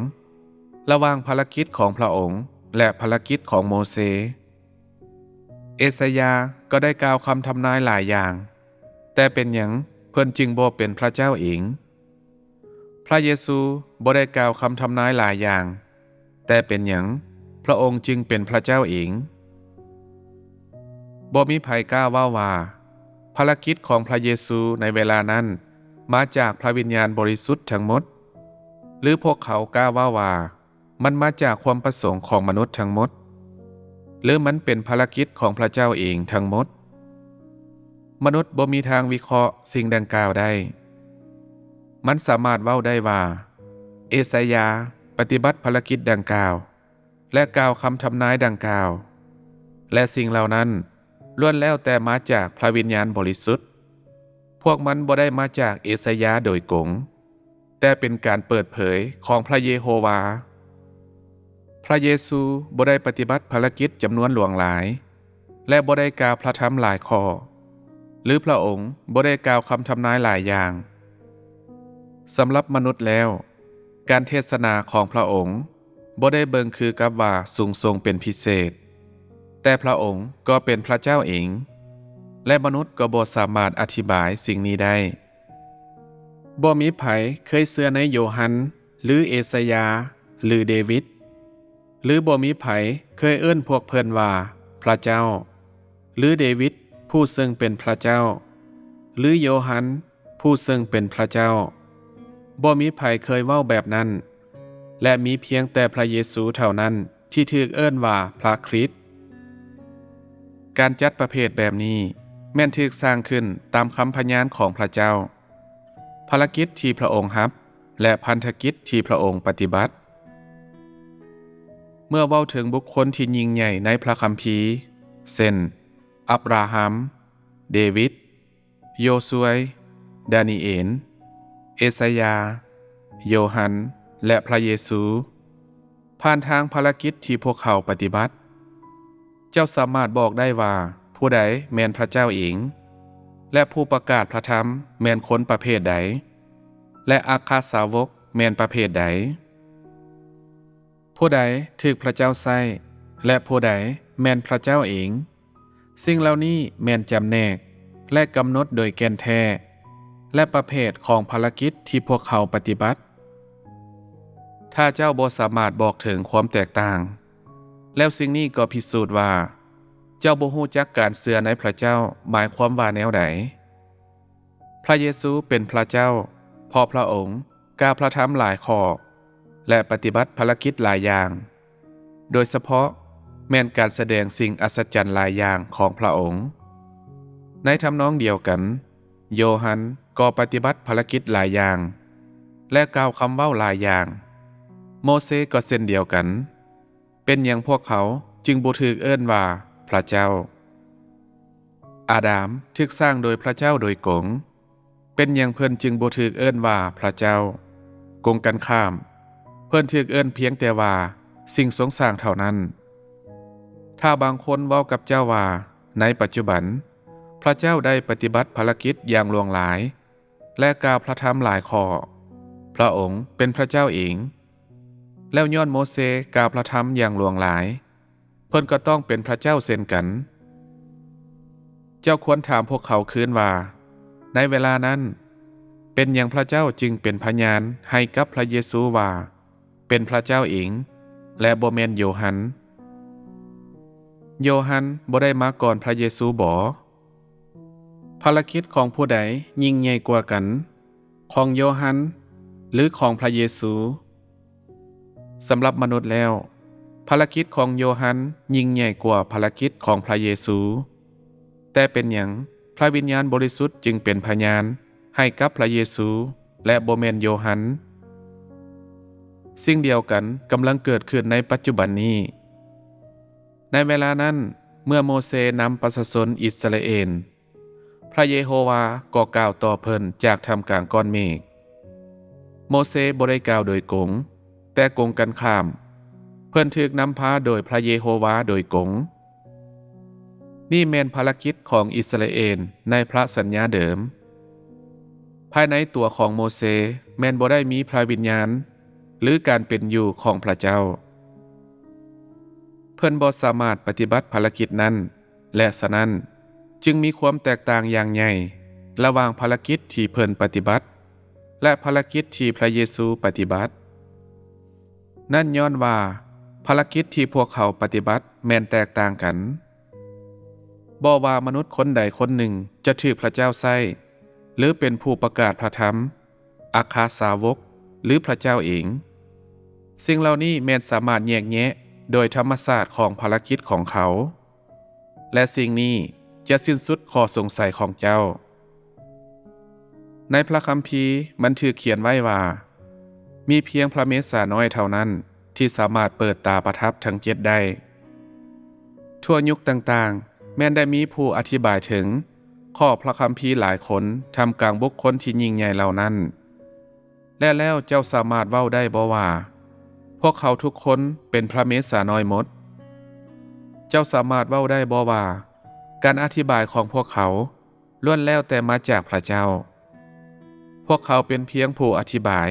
ระหว่างภารกิจของพระองค์และภารกิจของโมเสเอสยาห์ก็ได้กล่าวคำทำนายหลายอย่างแต่เป็นหยังเพิ่นจึงบ่เป็นพระเจ้าเองพระเยซูบ่ได้กล่าวคำทำนายหลายอย่างแต่เป็นหยังพระองค์จึงเป็นพระเจ้าเองบ่มีไผกล้าว่าภารกิจของพระเยซูในเวลานั้นมาจากพระวิญญาณบริสุทธิ์ทั้งหมดหรือพวกเขากล้าว่ามันมาจากความประสงค์ของมนุษย์ทั้งหมดหรือมันเป็นภารกิจของพระเจ้าเองทั้งหมดมนุษย์บ่มีทางวิเคราะห์สิ่งดังกล่าวได้มันสามารถเว้าได้ว่าเอสายาห์ปฏิบัติภารกิจดังกล่าวและกล่าวคำทำนายดังกล่าวและสิ่งเหล่านั้นล้วนแล้วแต่มาจากพระวิญญาณบริสุทธิ์พวกมันบ่ได้มาจากเอสายาห์โดยกงแต่เป็นการเปิดเผยของพระเยโฮวาพระเยซูบ่ได้ปฏิบัติภารกิจจำนวนหลวงหลายและบ่ได้กล่าวพระธรรมหลายข้อหรือพระองค์บ่ได้กล่าวคำทำนายหลายอย่างสำหรับมนุษย์แล้วการเทศนาของพระองค์บ่ได้เบิ่งคือกับว่าสูงส่งเป็นพิเศษแต่พระองค์ก็เป็นพระเจ้าเองและมนุษย์ก็บ่สามารถอธิบายสิ่งนี้ได้บ่มีไผเคยเชื่อในโยฮันหรือเอสายาห์หรือเดวิดหรือบ่มีไผเคยเอิ้นพวกเพิ่นว่าพระเจ้าหรือเดวิดผู้ซึ่งเป็นพระเจ้าหรือโยฮันผู้ซึ่งเป็นพระเจ้าบ่มีไผเคยเว้าแบบนั้นและมีเพียงแต่พระเยซูเท่านั้นที่ถูกเอิ้นว่าพระคริสต์การจัดประเภทแบบนี้แม่นถูกสร้างขึ้นตามคำพยานของพระเจ้าภารกิจที่พระองค์รับและพันธกิจที่พระองค์ปฏิบัติเมื่อเว้าถึงบุคคลที่ยิ่งใหญ่ในพระคัมภีร์เช่นอับราฮัมเดวิดโยซูอดานีเอลเอสายาห์โยฮันและพระเยซูผ่านทางภารกิจที่พวกเขาปฏิบัติเจ้าสามารถบอกได้ว่าผู้ใดแม่นพระเจ้าเองและผู้ประกาศพระธรรมแม่นคนประเภทใดและอัครสาวกแม่นประเภทใดผู้ใดถูกพระเจ้าใช้และผู้ใดแม่นพระเจ้าเองสิ่งเหล่านี้แม่นจำแนกและกำหนดโดยแก่นแท้และประเภทของภารกิจที่พวกเขาปฏิบัติถ้าเจ้าบ่สามารถบอกถึงความแตกต่างแล้วสิ่งนี้ก็พิสูจน์ว่าเจ้าบ่ฮู้จักการเชื่อในพระเจ้าหมายความว่าแนวใดพระเยซูเป็นพระเจ้าเพราะพระองค์กล่าวพระธรรมหลายข้อและปฏิบัติภารกิจหลายอย่างโดยเฉพาะแม่นการแสดงสิ่งอัศจรรย์หลายอย่างของพระองค์ในทำนองเดียวกันโยฮันก็ปฏิบัติภารกิจหลายอย่างและกล่าวคำเว้าหลายอย่างโมเสสก็เช่นเดียวกันเป็นอย่างพวกเขาจึงบ่ถูกเอิ้นว่าพระเจ้าอาดามถูกสร้างโดยพระเจ้าโดยกงเป็นอย่างเพิ่นจึงบ่ถูกเอิ้นว่าพระเจ้ากงกันข้ามเพิ่นถูกเอิ้นเพียงแต่ว่าสิ่งทรงสร้างเท่านั้นถ้าบางคนเว้ากับเจ้าว่าในปัจจุบันพระเจ้าได้ปฏิบัติภารกิจอย่างหลวงหลายและกล่าวพระธรรมหลายข้อพระองค์เป็นพระเจ้าเองแล้วย้อนโมเสสกล่าวพระธรรมอย่างหลวงหลาย เพิ่นก็ต้องเป็นพระเจ้าเช่นกันเจ้าควรถามพวกเขาคืนว่าในเวลานั้นเป็นอย่างพระเจ้าจึงเป็นพยานให้กับพระเยซูว่าเป็นพระเจ้าเองและบ่แม่นโยฮันบ่ได้มาก่อนพระเยซูบ่ภารกิจของผู้ใดยิ่งใหญ่กว่ากันของโยฮันหรือของพระเยซูสำหรับมนุษย์แล้วภารกิจของโยฮันยิ่งใหญ่กว่าภารกิจของพระเยซูแต่เป็นหยังพระวิญญาณบริสุทธิ์จึงเป็นพยานให้กับพระเยซูและบ่แม่นโยฮันสิ่งเดียวกันกำลังเกิดขึ้นในปัจจุบันนี้ในเวลานั้นเมื่อโมเสสนำประชาชนอิสราเอลพระเยโฮวาก็กล่าวต่อเพิ่นจากท่ามกลางก้อนเมฆโมเสสบ่ได้กล่าวโดยกงแต่กงกันข้ามเพิ่นถูกนำพาโดยพระเยโฮวาโดยกงนี่แม่นภารกิจของอิสราเอลในพระสัญญาเดิมภายในตัวของโมเสสแม่นบ่ได้มีพระวิญญาณหรือการเป็นอยู่ของพระเจ้าเพิ่นบ่สามารถปฏิบัติภารกิจนั้นและฉะนั้นจึงมีความแตกต่างอย่างใหญ่ระหว่างภารกิจที่เพิ่นปฏิบัติและภารกิจที่พระเยซูปฏิบัตินั่นย้อนว่าภารกิจที่พวกเขาปฏิบัติแม่นแตกต่างกันบ่ว่ามนุษย์คนใดคนหนึ่งจะถูกพระเจ้าใช้หรือเป็นผู้ประกาศพระธรรมอัครสาวกหรือพระเจ้าเองสิ่งเหล่านี้แม่นสามารถแยกแยะโดยธรรมศาสตร์ของภารกิจของเขาและสิ่งนี้จะสิ้นสุดข้อสงสัยของเจ้าในพระคัมภีร์มันถูกเขียนไว้ว่ามีเพียงพระเมสสาน้อยเท่านั้นที่สามารถเปิดตาประทับทั้ง7ได้ทั่วยุคต่างๆแม้นได้มีผู้อธิบายถึงข้อพระคัมภีร์หลายคนทำกลางบุคคลที่ยิ่งใหญ่เหล่านั้นและแล้วเจ้าสามารถเว้าได้บ่ว่าพวกเขาทุกคนเป็นพระเมสสาน้อยหมดเจ้าสามารถเว้าได้บ่ว่าการอธิบายของพวกเขาล้วนแล้วแต่มาจากพระเจ้าพวกเขาเป็นเพียงผู้อธิบาย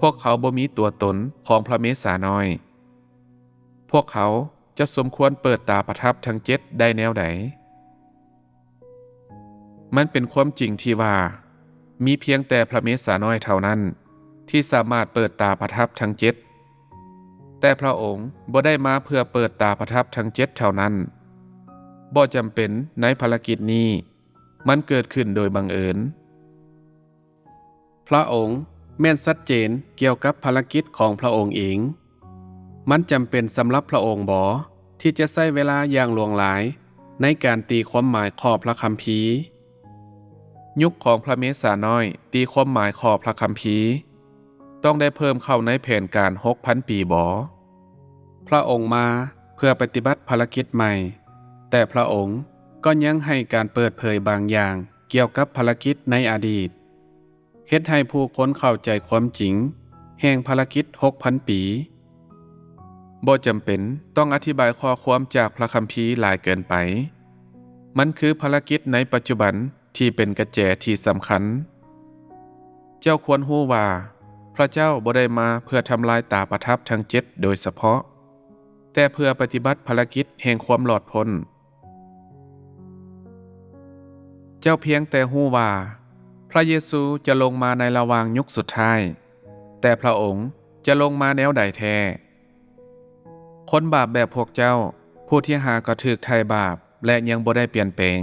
พวกเขาบ่มีตัวตนของพระเมสสาน้อยพวกเขาจะสมควรเปิดตาประทับทั้ง7ได้แนวใดมันเป็นความจริงที่ว่ามีเพียงแต่พระเมสสาน้อยเท่านั้นที่สามารถเปิดตาประทับทั้ง7แต่พระองค์บ่ได้มาเพื่อเปิดตาประทับทั้ง7เท่านั้นบ่จำเป็นในภารกิจนี้มันเกิดขึ้นโดยบังเอิญพระองค์แม่นชัดเจนเกี่ยวกับภารกิจของพระองค์เองมันจำเป็นสำหรับพระองค์บ่ที่จะใช้เวลาอย่างหลวงหลายในการตีความหมายข้อพระคัมภีร์ยุคของพระเมสสาน้อยตีความหมายข้อพระคัมภีร์ต้องได้เพิ่มเข้าในแผนการ 6,000 ปีบ่พระองค์มาเพื่อปฏิบัติภารกิจใหม่แต่พระองค์ก็ยังให้การเปิดเผยบางอย่างเกี่ยวกับภารกิจในอดีตเฮ็ดให้ผู้คนเข้าใจความจริงแห่งภารกิจ 6,000 ปีบ่จำเป็นต้องอธิบายข้อความจากพระคัมภีร์หลายเกินไปมันคือภารกิจในปัจจุบันที่เป็นกระแจที่สำคัญเจ้าควรรู้ว่าพระเจ้าบ่ได้มาเพื่อทำลายตาประทับทั้ง7โดยเฉพาะแต่เพื่อปฏิบัติภารกิจแห่งความหลอดพ้นเจ้าเพียงแต่รู้ว่าพระเยซูจะลงมาในระหว่างยุคสุดท้ายแต่พระองค์จะลงมาแนวใดแท้คนบาปแบบพวกเจ้าผู้ที่หากระถูกไถ่บาปและยังบ่ได้เปลี่ยนแปลง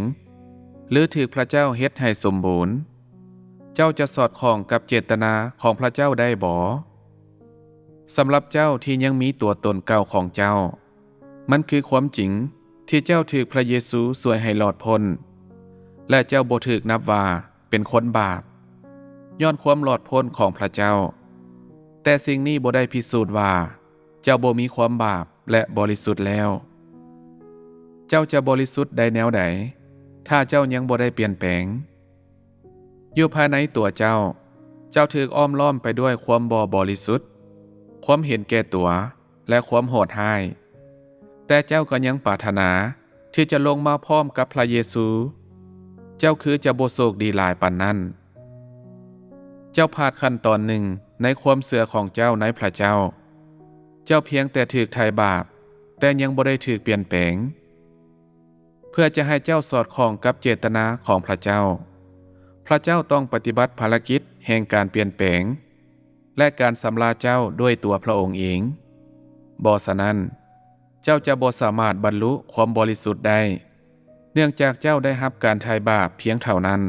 หรือถูกพระเจ้าเฮ็ดให้สมบูรณ์เจ้าจะสอดคล้องกับเจตนาของพระเจ้าได้บ่สำหรับเจ้าที่ยังมีตัวตนเก่าของเจ้ามันคือความจริงที่เจ้าถูกพระเยซูช่วยให้หลอดพ้นและเจ้าบ่ถูกนับว่าเป็นคนบาปย้อนความหลอดพ้นของพระเจ้าแต่สิ่งนี้บ่ได้พิสูจน์ว่าเจ้าบ่มีความบาปและบริสุทธิ์แล้วเจ้าจะบริสุทธิ์ได้แนวใดถ้าเจ้ายังบ่ได้เปลี่ยนแปลงอยู่ภายในตัวเจ้าถูกอ้อมล้อมไปด้วยความบ่บริสุทธิ์ความเห็นแก่ตัวและความโหดร้ายแต่เจ้าก็ยังปรารถนาที่จะลงมาพร้อมกับพระเยซูเจ้าคือจะบ่โชคดีหลายปานนั้นเจ้าพลาดขั้นตอนหนึ่งในความเชื่อของเจ้าในพระเจ้าเพียงแต่ถูกไถ่บาป แต่ยังบ่ได้ถูกเปลี่ยนแปลงเพื่อจะให้เจ้าสอดคล้องกับเจตนาของพระเจ้าพระเจ้าต้องปฏิบัติภารกิจแห่งการเปลี่ยนแปลงและการสำราญเจ้าด้วยตัวพระองค์เองบ่ฉะนั้นเจ้าจะบ่สามารถบรรลุความบริสุทธิ์ได้เนื่องจากเจ้าได้รับการไถ่บาปเพียงเท่านั้น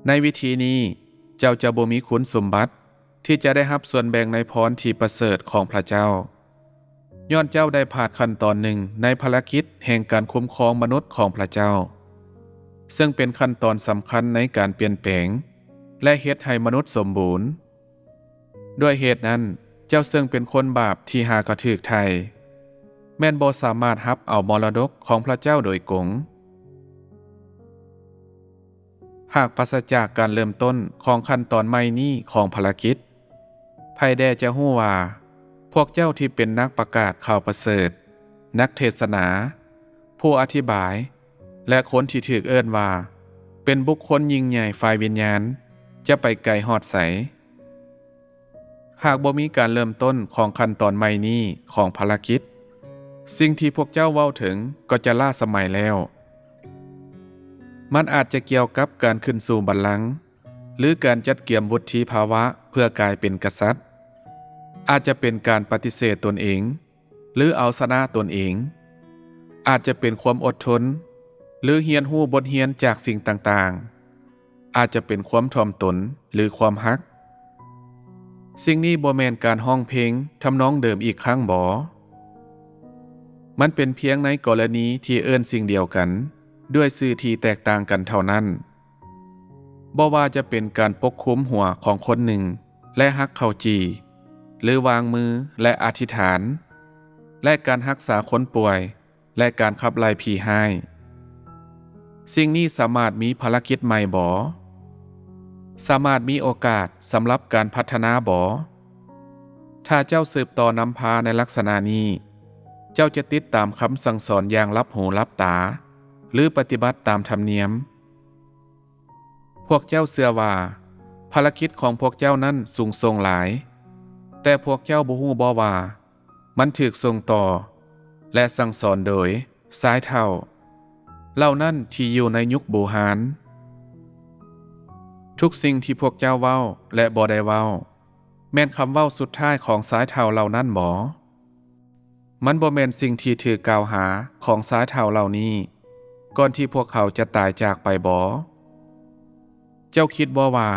ในวิธีนี้เจ้าจะบ่มีคุณสมบัติที่จะได้รับส่วนแบ่งในพรที่ประเสริฐของพระเจ้าย้อนเจ้าได้ผ่านขั้นตอนหนึ่งในภารกิจแห่งการคุ้มครองมนุษย์ของพระเจ้าซึ่งเป็นขั้นตอนสำคัญในการเปลี่ยนแปลงและเฮ็ดให้มนุษย์สมบูรณ์ด้วยเหตุนั้นเจ้าซึ่งเป็นคนบาปที่หากระถูกไถ่แม่นบ่สามารถรับเอามรดกของพระเจ้าโดยกงหากปราศจากการเริ่มต้นของขั้นตอนใหม่นี้ของภารกิจไผแด่จะฮู้ว่าพวกเจ้าที่เป็นนักประกาศข่าวประเสริฐนักเทศนาผู้อธิบายและคนที่ถูกเอิ้นว่าเป็นบุคคลยิ่งใหญ่ฝ่ายวิญญาณจะไปไกลฮอดไสหากบ่มีการเริ่มต้นของขั้นตอนใหม่นี้ของภารกิจสิ่งที่พวกเจ้าเว้าถึงก็จะล้าสมัยแล้วมันอาจจะเกี่ยวกับการขึ้นสู่บัลลังก์หรือการจัดเกี่ยมวุฒิภาวะเพื่อกลายเป็นกษัตริย์อาจจะเป็นการปฏิเสธตนเองหรือเอาชนะตนเองอาจจะเป็นความอดทนหรือเรียนรู้บทเรียนจากสิ่งต่างๆอาจจะเป็นความถ่อมตนหรือความฮักสิ่งนี้บ่แม่นการห้องเพลงทำนองเดิมอีกครั้งบ่มันเป็นเพียงในกรณีที่เอิ้นสิ่งเดียวกันด้วยชื่อที่แตกต่างกันเท่านั้นบ่ว่าจะเป็นการปกคุมหัวของคนหนึ่งและฮักเข้าจีหรือวางมือและอธิษฐานและการรักษาคนป่วยและการขับไล่ผีร้ายสิ่งนี้สามารถมีภารกิจใหม่บ่สามารถมีโอกาสสำหรับการพัฒนาบ่ถ้าเจ้าสืบต่อนำพาในลักษณะนี้เจ้าจะติดตามคำสั่งสอนอย่างลับหูลับตาหรือปฏิบัติตามธรรมเนียมพวกเจ้าเชื่อว่าภารกิจของพวกเจ้านั้นสูงส่งหลายแต่พวกเจ้าบ่ฮู้บ่ว่ามันถูกส่งต่อและสั่งสอนโดยสายเฒ่าเหล่านั้นที่อยู่ในยุคโบราณทุกสิ่งที่พวกเจ้าเว้าและบ่ได้เว้าแม่นคำเว้าสุดท้ายของสายเฒ่าเหล่านั้นบ่มันบ่แม่นสิ่งที่ถูกกล่าวหาของสายเฒ่าเหล่านี้ก่อนที่พวกเขาจะตายจากไปบ่เจ้าคิดบ่ว่า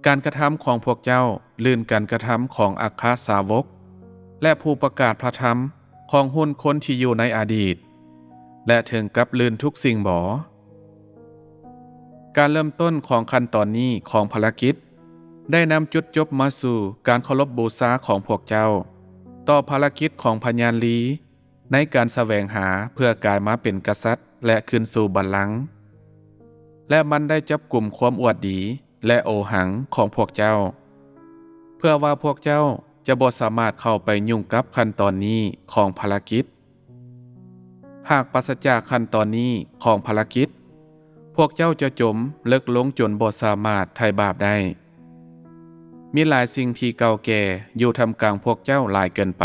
การกระทำของพวกเจ้าลื่นการกระทำของอัครสาวกและผู้ประกาศพระธรรมของหุ้นคนที่อยู่ในอดีตและถึงกับลื่นทุกสิ่งบ่การเริ่มต้นของขั้นตอนนี้ของภารกิจได้นำจุดจบมาสู่การเคารพบูชาของพวกเจ้าต่อภารกิจของพญานลีในการแสวงหาเพื่อกลายมาเป็นกษัตริย์และขึ้นสู่บัลลังก์และมันได้จับกลุ่มความอวดดีและโอหังของพวกเจ้าเพื่อว่าพวกเจ้าจะบ่สามารถเข้าไปยุ่งกับขั้นตอนนี้ของภารกิจหากปราศจากขั้นตอนนี้ของภารกิจพวกเจ้าจะจมลึกลงจนบ่สามารถไถ่บาปได้มีหลายสิ่งที่เก่าแก่อยู่ท่ามกลางพวกเจ้าหลายเกินไป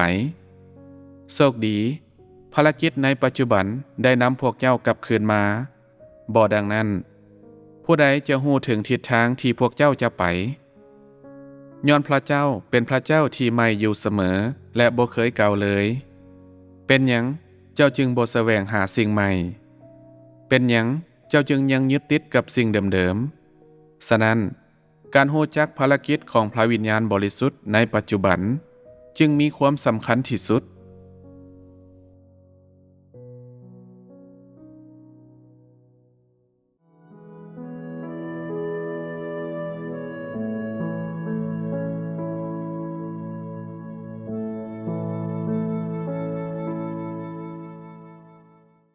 โชคดีภารกิจในปัจจุบันได้นำพวกเจ้ากลับคืนมาบ่ดังนั้นผู้ใดจะฮู้ถึงทิศทางที่พวกเจ้าจะไปย้อนพระเจ้าเป็นพระเจ้าที่ใหม่อยู่เสมอและบ่เคยเก่าเลยเป็นหยังเจ้าจึงบ่แสวงหาสิ่งใหม่เป็นหยังเจ้าจึงยังยึดติดกับสิ่งเดิมๆฉะนั้นการรู้จักภารกิจของพระวิญญาณบริสุทธิ์ในปัจจุบันจึงมีความสำคัญที่สุด